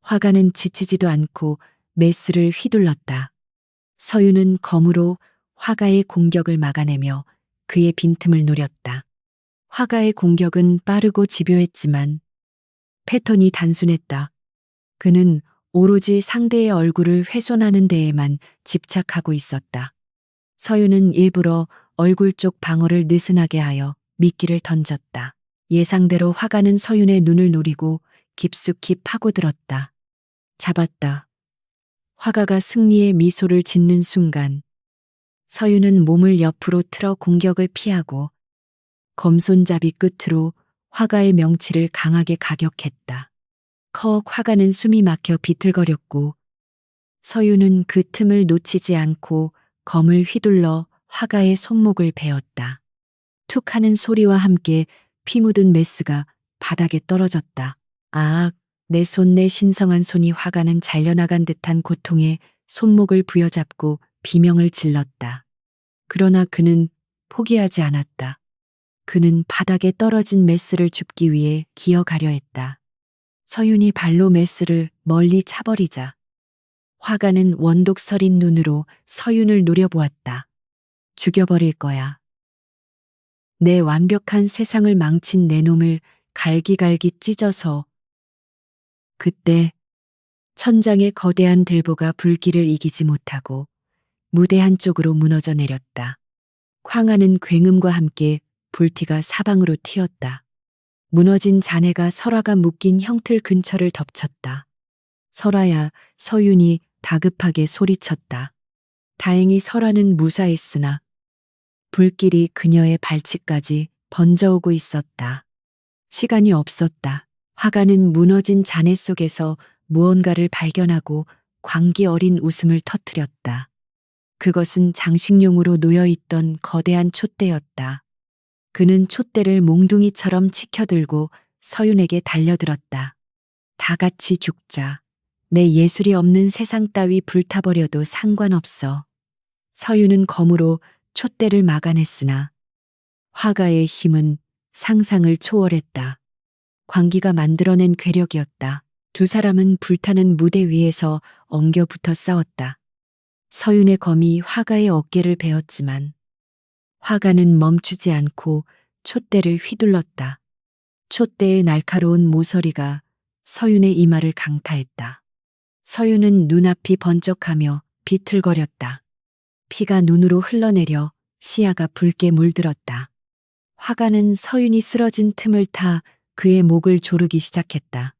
Speaker 1: 화가는 지치지도 않고 메스를 휘둘렀다. 서윤은 검으로 화가의 공격을 막아내며 그의 빈틈을 노렸다. 화가의 공격은 빠르고 집요했지만 패턴이 단순했다. 그는 오로지 상대의 얼굴을 훼손하는 데에만 집착하고 있었다. 서윤은 일부러 얼굴 쪽 방어를 느슨하게 하여 미끼를 던졌다. 예상대로 화가는 서윤의 눈을 노리고 깊숙이 파고들었다. 잡았다. 화가가 승리의 미소를 짓는 순간 서윤은 몸을 옆으로 틀어 공격을 피하고 검손잡이 끝으로 화가의 명치를 강하게 가격했다. 컥 화가는 숨이 막혀 비틀거렸고 서윤은 그 틈을 놓치지 않고 검을 휘둘러 화가의 손목을 베었다. 툭 하는 소리와 함께 피 묻은 메스가 바닥에 떨어졌다. 아, 내 손, 내 신성한 손이 화가는 잘려나간 듯한 고통에 손목을 부여잡고 비명을 질렀다. 그러나 그는 포기하지 않았다. 그는 바닥에 떨어진 메스를 줍기 위해 기어가려 했다. 서윤이 발로 메스를 멀리 차버리자 화가는 원독 서린 눈으로 서윤을 노려보았다. 죽여버릴 거야. 내 완벽한 세상을 망친 내 놈을 갈기갈기 찢어서. 그때 천장의 거대한 들보가 불길을 이기지 못하고 무대 한쪽으로 무너져 내렸다. 쾅하는 굉음과 함께 불티가 사방으로 튀었다. 무너진 잔해가 설화가 묶인 형틀 근처를 덮쳤다. 설화야, 서윤이 다급하게 소리쳤다. 다행히 설화는 무사했으나 불길이 그녀의 발치까지 번져오고 있었다. 시간이 없었다. 화가는 무너진 잔해 속에서 무언가를 발견하고 광기 어린 웃음을 터뜨렸다. 그것은 장식용으로 놓여있던 거대한 촛대였다. 그는 촛대를 몽둥이처럼 치켜들고 서윤에게 달려들었다. 다 같이 죽자. 내 예술이 없는 세상 따위 불타버려도 상관없어. 서윤은 검으로 촛대를 막아냈으나 화가의 힘은 상상을 초월했다. 광기가 만들어낸 괴력이었다. 두 사람은 불타는 무대 위에서 엉겨붙어 싸웠다. 서윤의 검이 화가의 어깨를 베었지만 화가는 멈추지 않고 촛대를 휘둘렀다. 촛대의 날카로운 모서리가 서윤의 이마를 강타했다. 서윤은 눈앞이 번쩍하며 비틀거렸다. 피가 눈으로 흘러내려 시야가 붉게 물들었다. 화가는 서윤이 쓰러진 틈을 타 그의 목을 조르기 시작했다.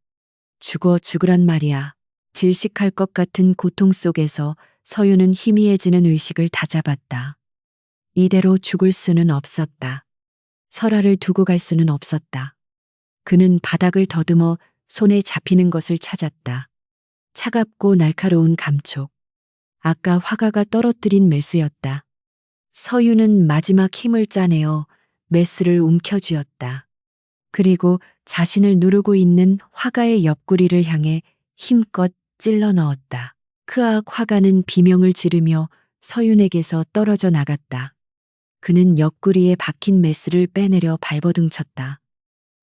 Speaker 1: 죽어 죽으란 말이야. 질식할 것 같은 고통 속에서 서윤은 희미해지는 의식을 다잡았다. 이대로 죽을 수는 없었다. 설화를 두고 갈 수는 없었다. 그는 바닥을 더듬어 손에 잡히는 것을 찾았다. 차갑고 날카로운 감촉. 아까 화가가 떨어뜨린 메스였다. 서윤은 마지막 힘을 짜내어 메스를 움켜쥐었다. 그리고 자신을 누르고 있는 화가의 옆구리를 향해 힘껏 찔러 넣었다. 크악 화가는 비명을 지르며 서윤에게서 떨어져 나갔다. 그는 옆구리에 박힌 메스를 빼내려 발버둥쳤다.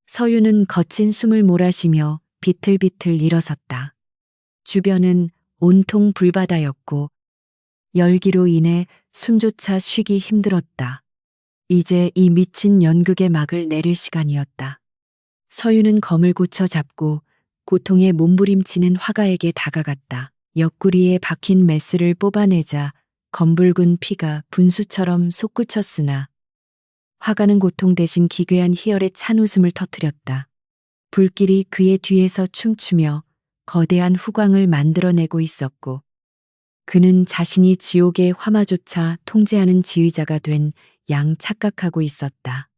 Speaker 1: 서윤은 거친 숨을 몰아쉬며 비틀비틀 일어섰다. 주변은 온통 불바다였고 열기로 인해 숨조차 쉬기 힘들었다. 이제 이 미친 연극의 막을 내릴 시간이었다. 서윤은 검을 고쳐 잡고 고통에 몸부림치는 화가에게 다가갔다. 옆구리에 박힌 메스를 뽑아내자 검붉은 피가 분수처럼 솟구쳤으나 화가는 고통 대신 기괴한 희열의 찬 웃음을 터뜨렸다. 불길이 그의 뒤에서 춤추며 거대한 후광을 만들어내고 있었고 그는 자신이 지옥의 화마조차 통제하는 지휘자가 된 양 착각하고 있었다.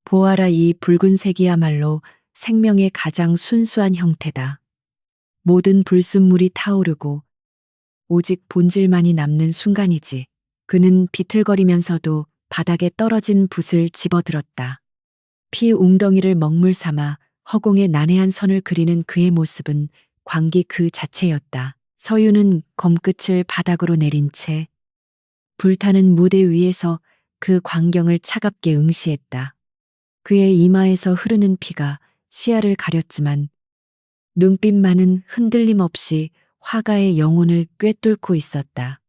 Speaker 1: 보아라, 이 붉은색이야말로 생명의 가장 순수한 형태다. 모든 불순물이 타오르고 오직 본질만이 남는 순간이지. 그는 비틀거리면서도 바닥에 떨어진 붓을 집어들었다. 피 웅덩이를 먹물 삼아 허공에 난해한 선을 그리는 그의 모습은 광기 그 자체였다. 서윤은 검끝을 바닥으로 내린 채 불타는 무대 위에서 그 광경을 차갑게 응시했다. 그의 이마에서 흐르는 피가 시야를 가렸지만 눈빛만은 흔들림 없이 화가의 영혼을 꿰뚫고 있었다.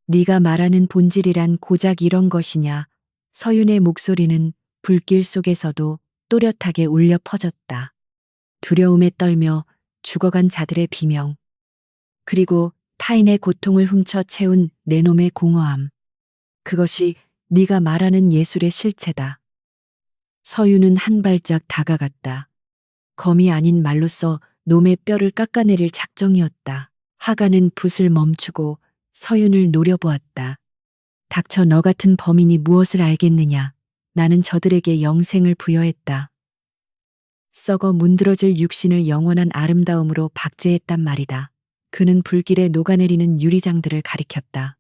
Speaker 1: 네가 말하는 본질이란 고작 이런 것이냐? 서윤의 목소리는 불길 속에서도 또렷하게 울려 퍼졌다. 두려움에 떨며 죽어간 자들의 비명, 그리고 타인의 고통을 훔쳐 채운 내 놈의 공허함. 그것이 네가 말하는 예술의 실체다. 서유는 한 발짝 다가갔다. 검이 아닌 말로써 놈의 뼈를 깎아내릴 작정이었다. 화가는 붓을 멈추고 서윤을 노려보았다. 닥쳐, 너 같은 범인이 무엇을 알겠느냐. 나는 저들에게 영생을 부여했다. 썩어 문드러질 육신을 영원한 아름다움으로 박제했단 말이다. 그는 불길에 녹아내리는 유리장들을 가리켰다.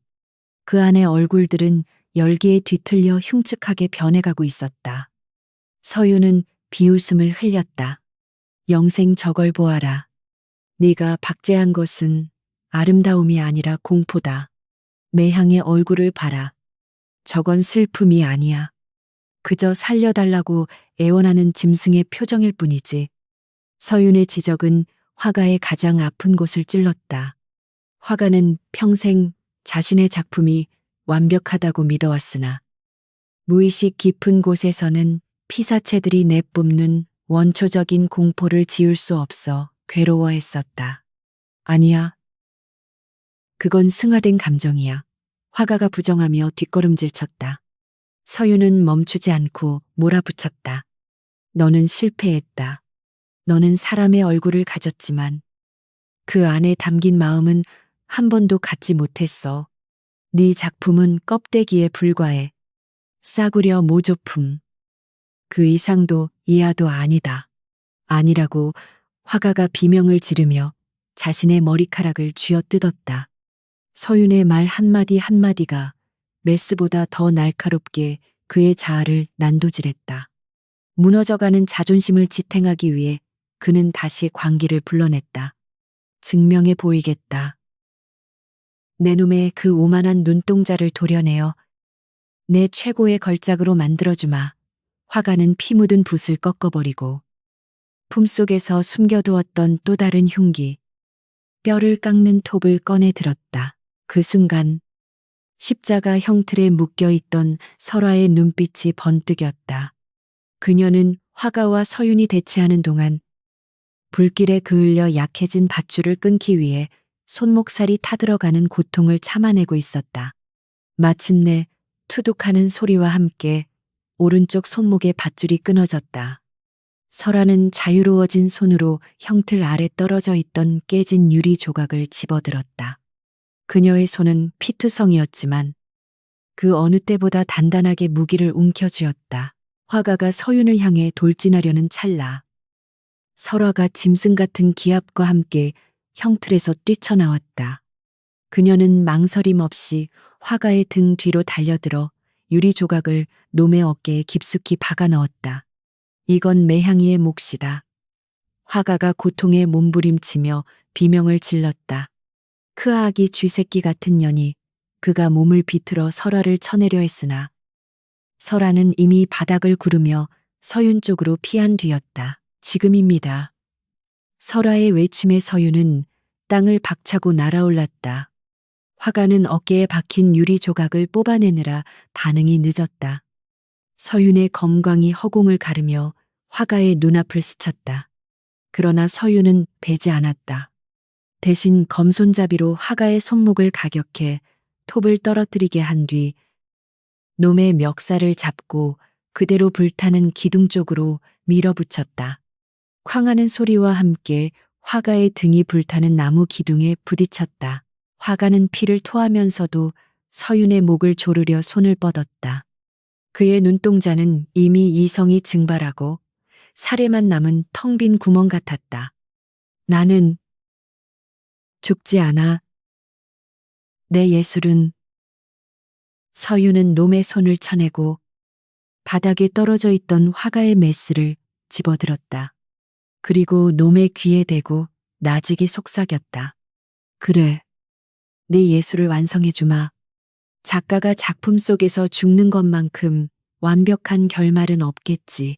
Speaker 1: 그 안의 얼굴들은 열기에 뒤틀려 흉측하게 변해가고 있었다. 서유는 비웃음을 흘렸다. 영생, 저걸 보아라. 네가 박제한 것은 아름다움이 아니라 공포다. 매향의 얼굴을 봐라. 저건 슬픔이 아니야. 그저 살려달라고 애원하는 짐승의 표정일 뿐이지. 서윤의 지적은 화가의 가장 아픈 곳을 찔렀다. 화가는 평생 자신의 작품이 완벽하다고 믿어왔으나 무의식 깊은 곳에서는 피사체들이 내뿜는 원초적인 공포를 지울 수 없어 괴로워했었다. 아니야. 그건 승화된 감정이야. 화가가 부정하며 뒷걸음질 쳤다. 서윤은 멈추지 않고 몰아붙였다. 너는 실패했다. 너는 사람의 얼굴을 가졌지만 그 안에 담긴 마음은 한 번도 갖지 못했어. 네 작품은 껍데기에 불과해. 싸구려 모조품. 그 이상도 이하도 아니다. 아니라고 화가가 비명을 지르며 자신의 머리카락을 쥐어뜯었다. 서윤의 말 한마디 한마디가 메스보다 더 날카롭게 그의 자아를 난도질했다. 무너져가는 자존심을 지탱하기 위해 그는 다시 광기를 불러냈다. 증명해 보이겠다. 내 놈의 그 오만한 눈동자를 도려내어 내 최고의 걸작으로 만들어주마. 화가는 피 묻은 붓을 꺾어버리고 품속에서 숨겨두었던 또 다른 흉기, 뼈를 깎는 톱을 꺼내 들었다. 그 순간 십자가 형틀에 묶여있던 설화의 눈빛이 번뜩였다. 그녀는 화가와 서윤이 대치하는 동안 불길에 그을려 약해진 밧줄을 끊기 위해 손목살이 타들어가는 고통을 참아내고 있었다. 마침내 투둑하는 소리와 함께 오른쪽 손목의 밧줄이 끊어졌다. 설아는 자유로워진 손으로 형틀 아래 떨어져 있던 깨진 유리 조각을 집어들었다. 그녀의 손은 피투성이었지만 그 어느 때보다 단단하게 무기를 움켜쥐었다. 화가가 서윤을 향해 돌진하려는 찰나 설화가 짐승 같은 기압과 함께 형틀에서 뛰쳐나왔다. 그녀는 망설임 없이 화가의 등 뒤로 달려들어 유리 조각을 놈의 어깨에 깊숙이 박아 넣었다. 이건 매향이의 몫이다. 화가가 고통에 몸부림치며 비명을 질렀다. 크아하기 쥐새끼 같은 년이 그가 몸을 비틀어 설화를 쳐내려 했으나 설화는 이미 바닥을 구르며 서윤 쪽으로 피한 뒤였다. 지금입니다. 설화의 외침에 서윤은 땅을 박차고 날아올랐다. 화가는 어깨에 박힌 유리 조각을 뽑아내느라 반응이 늦었다. 서윤의 검광이 허공을 가르며 화가의 눈앞을 스쳤다. 그러나 서윤은 베지 않았다. 대신 검손잡이로 화가의 손목을 가격해 톱을 떨어뜨리게 한 뒤 놈의 멱살을 잡고 그대로 불타는 기둥 쪽으로 밀어붙였다. 쾅하는 소리와 함께 화가의 등이 불타는 나무 기둥에 부딪혔다. 화가는 피를 토하면서도 서윤의 목을 조르려 손을 뻗었다. 그의 눈동자는 이미 이성이 증발하고 살에만 남은 텅 빈 구멍 같았다. 나는 죽지 않아. 내 예술은. 서윤은 놈의 손을 쳐내고 바닥에 떨어져 있던 화가의 메스를 집어들었다. 그리고 놈의 귀에 대고 나직이 속삭였다. 그래. 네 예술을 완성해주마. 작가가 작품 속에서 죽는 것만큼 완벽한 결말은 없겠지.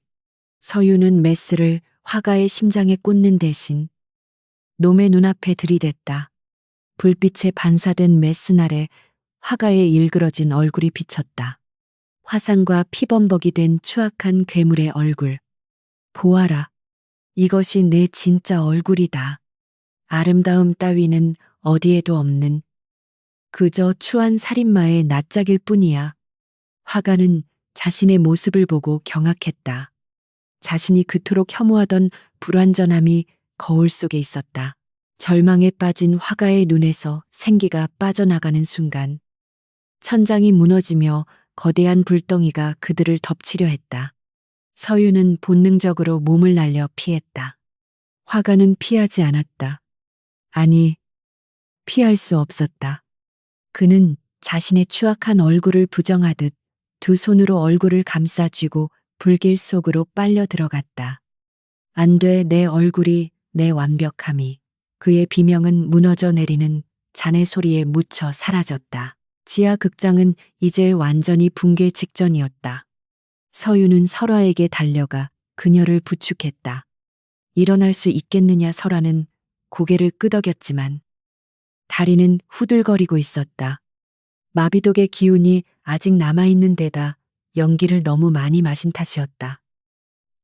Speaker 1: 서윤은 메스를 화가의 심장에 꽂는 대신 놈의 눈앞에 들이댔다. 불빛에 반사된 메스날에 화가의 일그러진 얼굴이 비쳤다. 화상과 피범벅이 된 추악한 괴물의 얼굴. 보아라. 이것이 내 진짜 얼굴이다. 아름다움 따위는 어디에도 없는 그저 추한 살인마의 낯짝일 뿐이야. 화가는 자신의 모습을 보고 경악했다. 자신이 그토록 혐오하던 불완전함이 거울 속에 있었다. 절망에 빠진 화가의 눈에서 생기가 빠져나가는 순간 천장이 무너지며 거대한 불덩이가 그들을 덮치려 했다. 서유는 본능적으로 몸을 날려 피했다. 화가는 피하지 않았다. 아니, 피할 수 없었다. 그는 자신의 추악한 얼굴을 부정하듯 두 손으로 얼굴을 감싸쥐고 불길 속으로 빨려 들어갔다. 안 돼, 내 얼굴이, 내 완벽함이. 그의 비명은 무너져 내리는 잔해 소리에 묻혀 사라졌다. 지하 극장은 이제 완전히 붕괴 직전이었다. 서유는 설화에게 달려가 그녀를 부축했다. 일어날 수 있겠느냐. 설화는 고개를 끄덕였지만 다리는 후들거리고 있었다. 마비독의 기운이 아직 남아있는 데다 연기를 너무 많이 마신 탓이었다.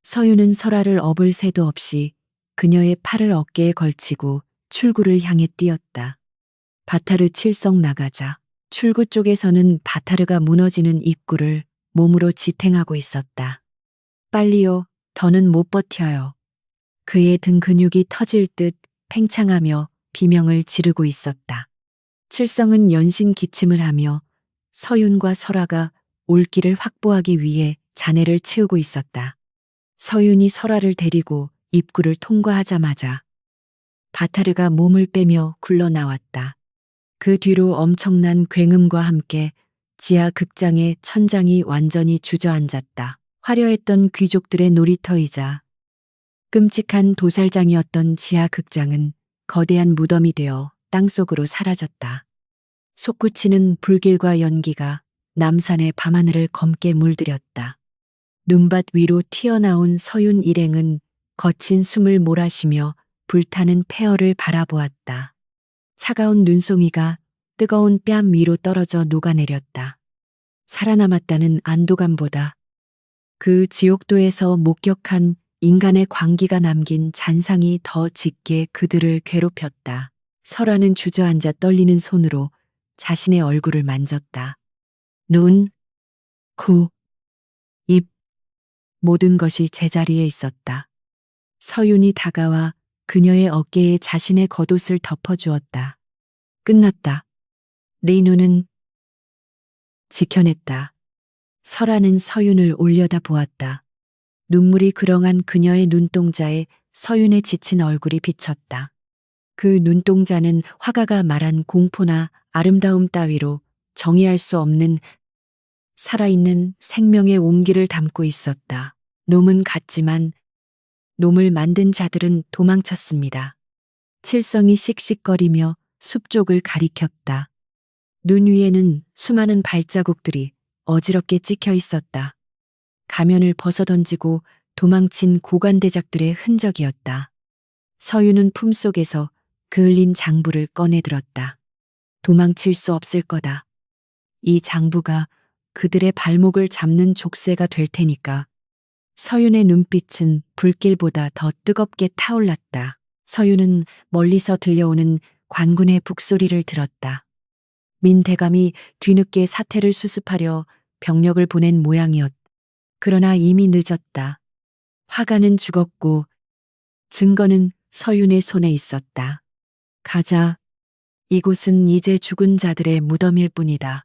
Speaker 1: 서유는 설화를 업을 새도 없이 그녀의 팔을 어깨에 걸치고 출구를 향해 뛰었다. 바타르 칠성 나가자. 출구 쪽에서는 바타르가 무너지는 입구를 몸으로 지탱하고 있었다. 빨리요, 더는 못 버텨요. 그의 등 근육이 터질 듯 팽창하며 비명을 지르고 있었다. 칠성은 연신 기침을 하며 서윤과 설화가 올길을 확보하기 위해 잔해를 치우고 있었다. 서윤이 설화를 데리고 입구를 통과하자마자 바타르가 몸을 빼며 굴러나왔다. 그 뒤로 엄청난 굉음과 함께 지하 극장의 천장이 완전히 주저앉았다. 화려했던 귀족들의 놀이터이자 끔찍한 도살장이었던 지하 극장은 거대한 무덤이 되어 땅속으로 사라졌다. 솟구치는 불길과 연기가 남산의 밤하늘을 검게 물들였다. 눈밭 위로 튀어나온 서윤 일행은 거친 숨을 몰아쉬며 불타는 폐허를 바라보았다. 차가운 눈송이가 뜨거운 뺨 위로 떨어져 녹아내렸다. 살아남았다는 안도감보다 그 지옥도에서 목격한 인간의 광기가 남긴 잔상이 더 짙게 그들을 괴롭혔다. 설화는 주저앉아 떨리는 손으로 자신의 얼굴을 만졌다. 눈, 코, 입, 모든 것이 제자리에 있었다. 서윤이 다가와 그녀의 어깨에 자신의 겉옷을 덮어주었다. 끝났다. 네 눈은 지켜냈다. 설화는 서윤을 올려다 보았다. 눈물이 그렁한 그녀의 눈동자에 서윤의 지친 얼굴이 비쳤다. 그 눈동자는 화가가 말한 공포나 아름다움 따위로 정의할 수 없는 살아있는 생명의 온기를 담고 있었다. 놈은 갔지만 놈을 만든 자들은 도망쳤습니다. 칠성이 씩씩거리며 숲 쪽을 가리켰다. 눈 위에는 수많은 발자국들이 어지럽게 찍혀 있었다. 가면을 벗어던지고 도망친 고관대작들의 흔적이었다. 서유는 품속에서 그을린 장부를 꺼내들었다. 도망칠 수 없을 거다. 이 장부가 그들의 발목을 잡는 족쇄가 될 테니까. 서윤의 눈빛은 불길보다 더 뜨겁게 타올랐다. 서윤은 멀리서 들려오는 관군의 북소리를 들었다. 민 대감이 뒤늦게 사태를 수습하려 병력을 보낸 모양이었다. 그러나 이미 늦었다. 화가는 죽었고 증거는 서윤의 손에 있었다. 가자. 이곳은 이제 죽은 자들의 무덤일 뿐이다.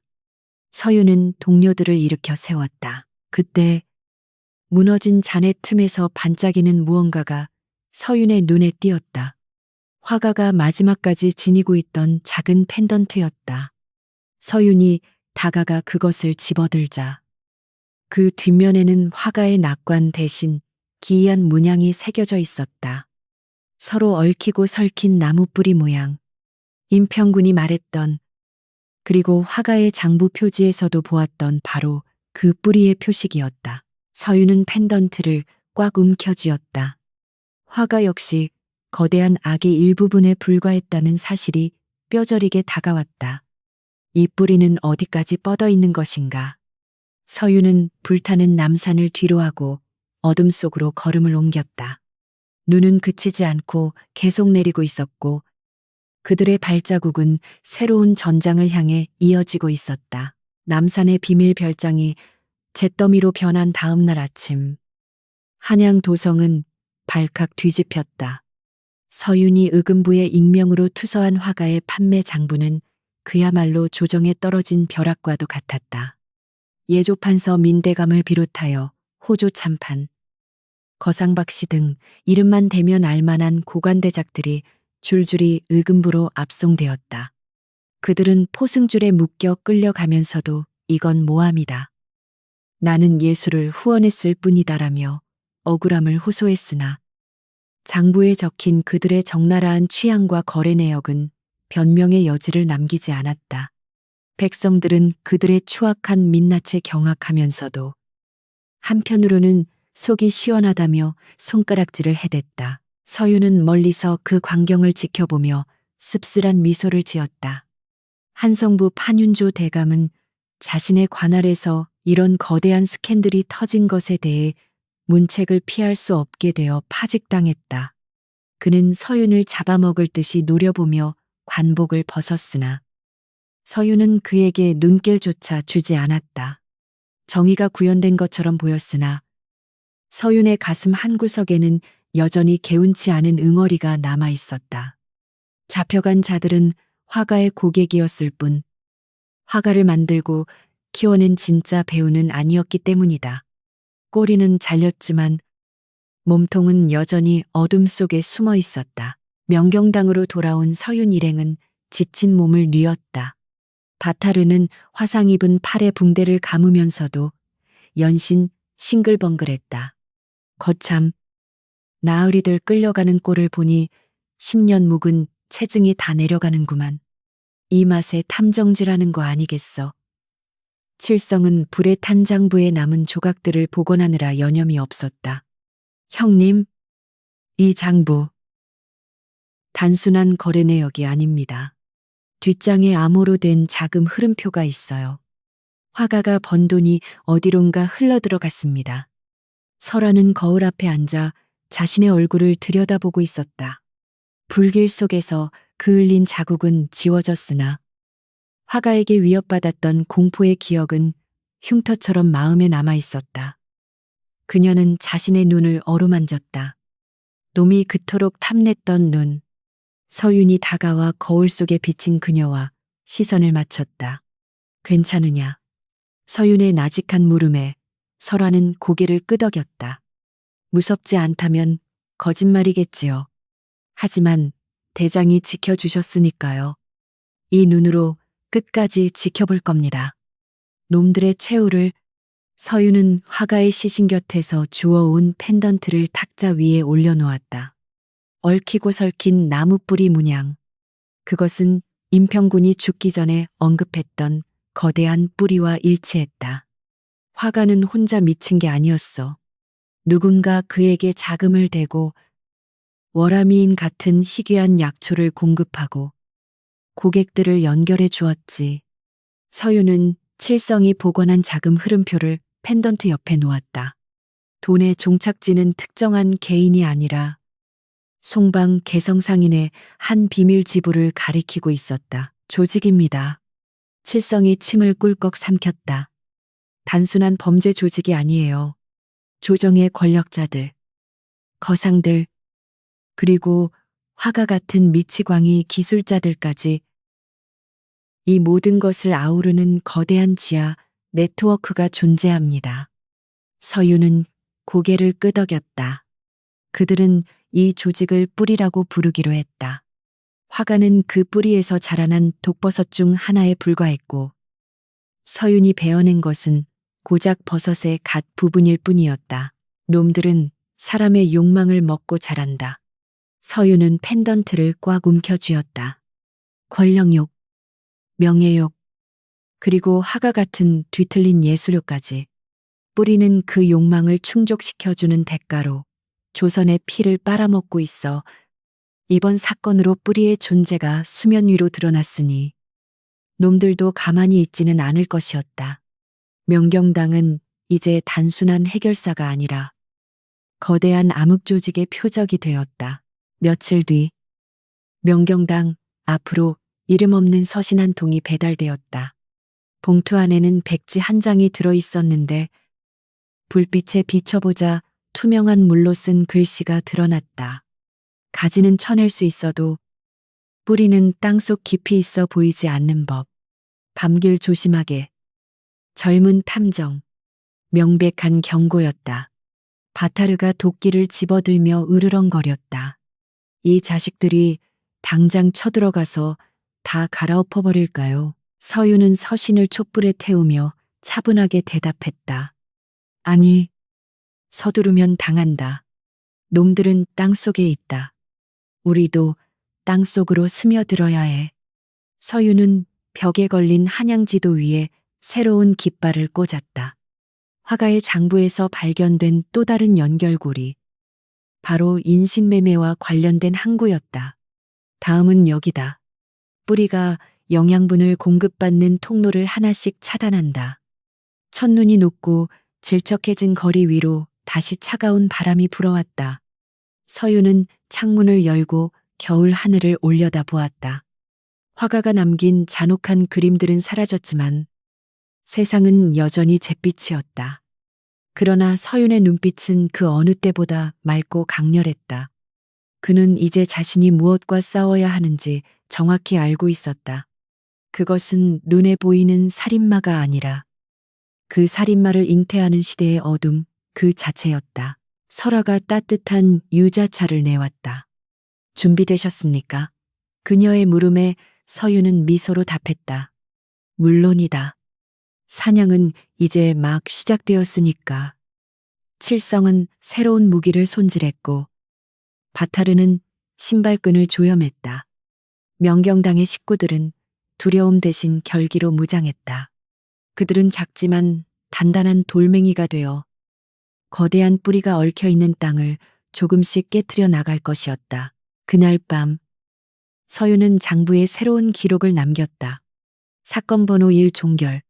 Speaker 1: 서윤은 동료들을 일으켜 세웠다. 그때 무너진 잔해 틈에서 반짝이는 무언가가 서윤의 눈에 띄었다. 화가가 마지막까지 지니고 있던 작은 펜던트였다. 서윤이 다가가 그것을 집어들자 그 뒷면에는 화가의 낙관 대신 기이한 문양이 새겨져 있었다. 서로 얽히고 설킨 나무뿌리 모양. 임평군이 말했던, 그리고 화가의 장부 표지에서도 보았던 바로 그 뿌리의 표식이었다. 서윤은 펜던트를 꽉 움켜쥐었다. 화가 역시 거대한 악의 일부분에 불과했다는 사실이 뼈저리게 다가왔다. 이 뿌리는 어디까지 뻗어 있는 것인가? 서윤은 불타는 남산을 뒤로하고 어둠 속으로 걸음을 옮겼다. 눈은 그치지 않고 계속 내리고 있었고 그들의 발자국은 새로운 전장을 향해 이어지고 있었다. 남산의 비밀 별장이 잿더미로 변한 다음 날 아침, 한양 도성은 발칵 뒤집혔다. 서윤이 의금부의 익명으로 투서한 화가의 판매 장부는 그야말로 조정에 떨어진 벼락과도 같았다. 예조판서 민대감을 비롯하여 호조 참판, 거상박씨 등 이름만 대면 알만한 고관대작들이 줄줄이 의금부로 압송되었다. 그들은 포승줄에 묶여 끌려가면서도 이건 모함이다. 나는 예수를 후원했을 뿐이다라며 억울함을 호소했으나 장부에 적힌 그들의 적나라한 취향과 거래 내역은 변명의 여지를 남기지 않았다. 백성들은 그들의 추악한 민낯에 경악하면서도 한편으로는 속이 시원하다며 손가락질을 해댔다. 서유는 멀리서 그 광경을 지켜보며 씁쓸한 미소를 지었다. 한성부 판윤조 대감은 자신의 관할에서 이런 거대한 스캔들이 터진 것에 대해 문책을 피할 수 없게 되어 파직당했다. 그는 서윤을 잡아먹을 듯이 노려보며 관복을 벗었으나 서윤은 그에게 눈길조차 주지 않았다. 정의가 구현된 것처럼 보였으나 서윤의 가슴 한구석에는 여전히 개운치 않은 응어리가 남아 있었다. 잡혀간 자들은 화가의 고객이었을 뿐 화가를 만들고 키워낸 진짜 배우는 아니었기 때문이다. 꼬리는 잘렸지만 몸통은 여전히 어둠 속에 숨어 있었다. 명경당으로 돌아온 서윤 일행은 지친 몸을 뉘었다. 바타르는 화상 입은 팔에 붕대를 감으면서도 연신 싱글벙글했다. 거참, 나으리들 끌려가는 꼴을 보니 10년 묵은 체증이 다 내려가는구만. 이 맛에 탐정질하는 거 아니겠어. 칠성은 불에 탄 장부에 남은 조각들을 복원하느라 여념이 없었다. 형님, 이 장부. 단순한 거래 내역이 아닙니다. 뒷장에 암호로 된 자금 흐름표가 있어요. 화가가 번 돈이 어디론가 흘러들어갔습니다. 설아는 거울 앞에 앉아 자신의 얼굴을 들여다보고 있었다. 불길 속에서 그을린 자국은 지워졌으나 화가에게 위협받았던 공포의 기억은 흉터처럼 마음에 남아 있었다. 그녀는 자신의 눈을 어루만졌다. 놈이 그토록 탐냈던 눈. 서윤이 다가와 거울 속에 비친 그녀와 시선을 맞췄다. 괜찮으냐? 서윤의 나직한 물음에 설아는 고개를 끄덕였다. 무섭지 않다면 거짓말이겠지요. 하지만 대장이 지켜주셨으니까요. 이 눈으로 끝까지 지켜볼 겁니다. 놈들의 최후를. 서윤은 화가의 시신 곁에서 주워온 펜던트를 탁자 위에 올려놓았다. 얽히고 설킨 나무뿌리 문양. 그것은 임평군이 죽기 전에 언급했던 거대한 뿌리와 일치했다. 화가는 혼자 미친 게 아니었어. 누군가 그에게 자금을 대고 월화미인 같은 희귀한 약초를 공급하고 고객들을 연결해 주었지. 서윤은 칠성이 복원한 자금 흐름표를 펜던트 옆에 놓았다. 돈의 종착지는 특정한 개인이 아니라 송방 개성상인의 한 비밀 지부를 가리키고 있었다. 조직입니다. 칠성이 침을 꿀꺽 삼켰다. 단순한 범죄 조직이 아니에요. 조정의 권력자들, 거상들, 그리고 화가 같은 미치광이 기술자들까지 이 모든 것을 아우르는 거대한 지하 네트워크가 존재합니다. 서윤은 고개를 끄덕였다. 그들은 이 조직을 뿌리라고 부르기로 했다. 화가는 그 뿌리에서 자라난 독버섯 중 하나에 불과했고 서윤이 베어낸 것은 고작 버섯의 갓 부분일 뿐이었다. 놈들은 사람의 욕망을 먹고 자란다. 서윤은 펜던트를 꽉 움켜쥐었다. 권력욕, 명예욕, 그리고 화가 같은 뒤틀린 예술욕까지. 뿌리는 그 욕망을 충족시켜주는 대가로 조선의 피를 빨아먹고 있어 이번 사건으로 뿌리의 존재가 수면 위로 드러났으니 놈들도 가만히 있지는 않을 것이었다. 명경당은 이제 단순한 해결사가 아니라 거대한 암흑 조직의 표적이 되었다. 며칠 뒤 명경당 앞으로 이름 없는 서신 한 통이 배달되었다. 봉투 안에는 백지 한 장이 들어 있었는데 불빛에 비춰보자 투명한 물로 쓴 글씨가 드러났다. 가지는 쳐낼 수 있어도 뿌리는 땅속 깊이 있어 보이지 않는 법. 밤길 조심하게. 젊은 탐정. 명백한 경고였다. 바타르가 도끼를 집어들며 으르렁거렸다. 이 자식들이 당장 쳐들어가서 다 갈아엎어 버릴까요? 서유는 서신을 촛불에 태우며 차분하게 대답했다. 아니, 서두르면 당한다. 놈들은 땅속에 있다. 우리도 땅속으로 스며들어야 해. 서유는 벽에 걸린 한양지도 위에 새로운 깃발을 꽂았다. 화가의 장부에서 발견된 또 다른 연결고리. 바로 인신매매와 관련된 항구였다. 다음은 여기다. 뿌리가 영양분을 공급받는 통로를 하나씩 차단한다. 첫눈이 녹고 질척해진 거리 위로 다시 차가운 바람이 불어왔다. 서유는 창문을 열고 겨울 하늘을 올려다보았다. 화가가 남긴 잔혹한 그림들은 사라졌지만 세상은 여전히 잿빛이었다. 그러나 서윤의 눈빛은 그 어느 때보다 맑고 강렬했다. 그는 이제 자신이 무엇과 싸워야 하는지 정확히 알고 있었다. 그것은 눈에 보이는 살인마가 아니라 그 살인마를 잉태하는 시대의 어둠 그 자체였다. 설아가 따뜻한 유자차를 내왔다. 준비되셨습니까? 그녀의 물음에 서유는 미소로 답했다. 물론이다. 사냥은 이제 막 시작되었으니까. 칠성은 새로운 무기를 손질했고 바타르는 신발끈을 조염했다. 명경당의 식구들은 두려움 대신 결기로 무장했다. 그들은 작지만 단단한 돌멩이가 되어 거대한 뿌리가 얽혀 있는 땅을 조금씩 깨트려 나갈 것이었다. 그날 밤 서유는 장부에 새로운 기록을 남겼다. 사건 번호 1 종결.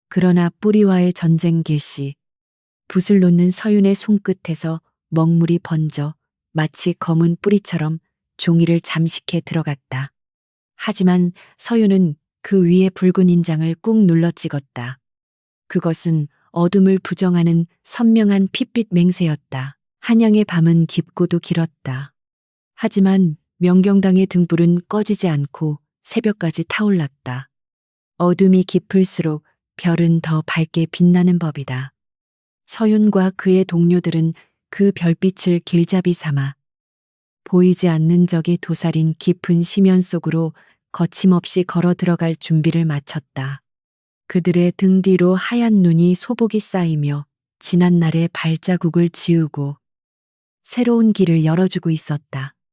Speaker 1: 그러나 뿌리와의 전쟁 개시. 붓을 놓는 서윤의 손끝에서 먹물이 번져 마치 검은 뿌리처럼 종이를 잠식해 들어갔다. 하지만 서윤은 그 위에 붉은 인장을 꾹 눌러 찍었다. 그것은 어둠을 부정하는 선명한 핏빛 맹세였다. 한양의 밤은 깊고도 길었다. 하지만 명경당의 등불은 꺼지지 않고 새벽까지 타올랐다. 어둠이 깊을수록 별은 더 밝게 빛나는 법이다. 서윤과 그의 동료들은 그 별빛을 길잡이 삼아 보이지 않는 적이 도사린 깊은 심연 속으로 거침없이 걸어 들어갈 준비를 마쳤다. 그들의 등 뒤로 하얀 눈이 소복이 쌓이며 지난날의 발자국을 지우고 새로운 길을 열어주고 있었다.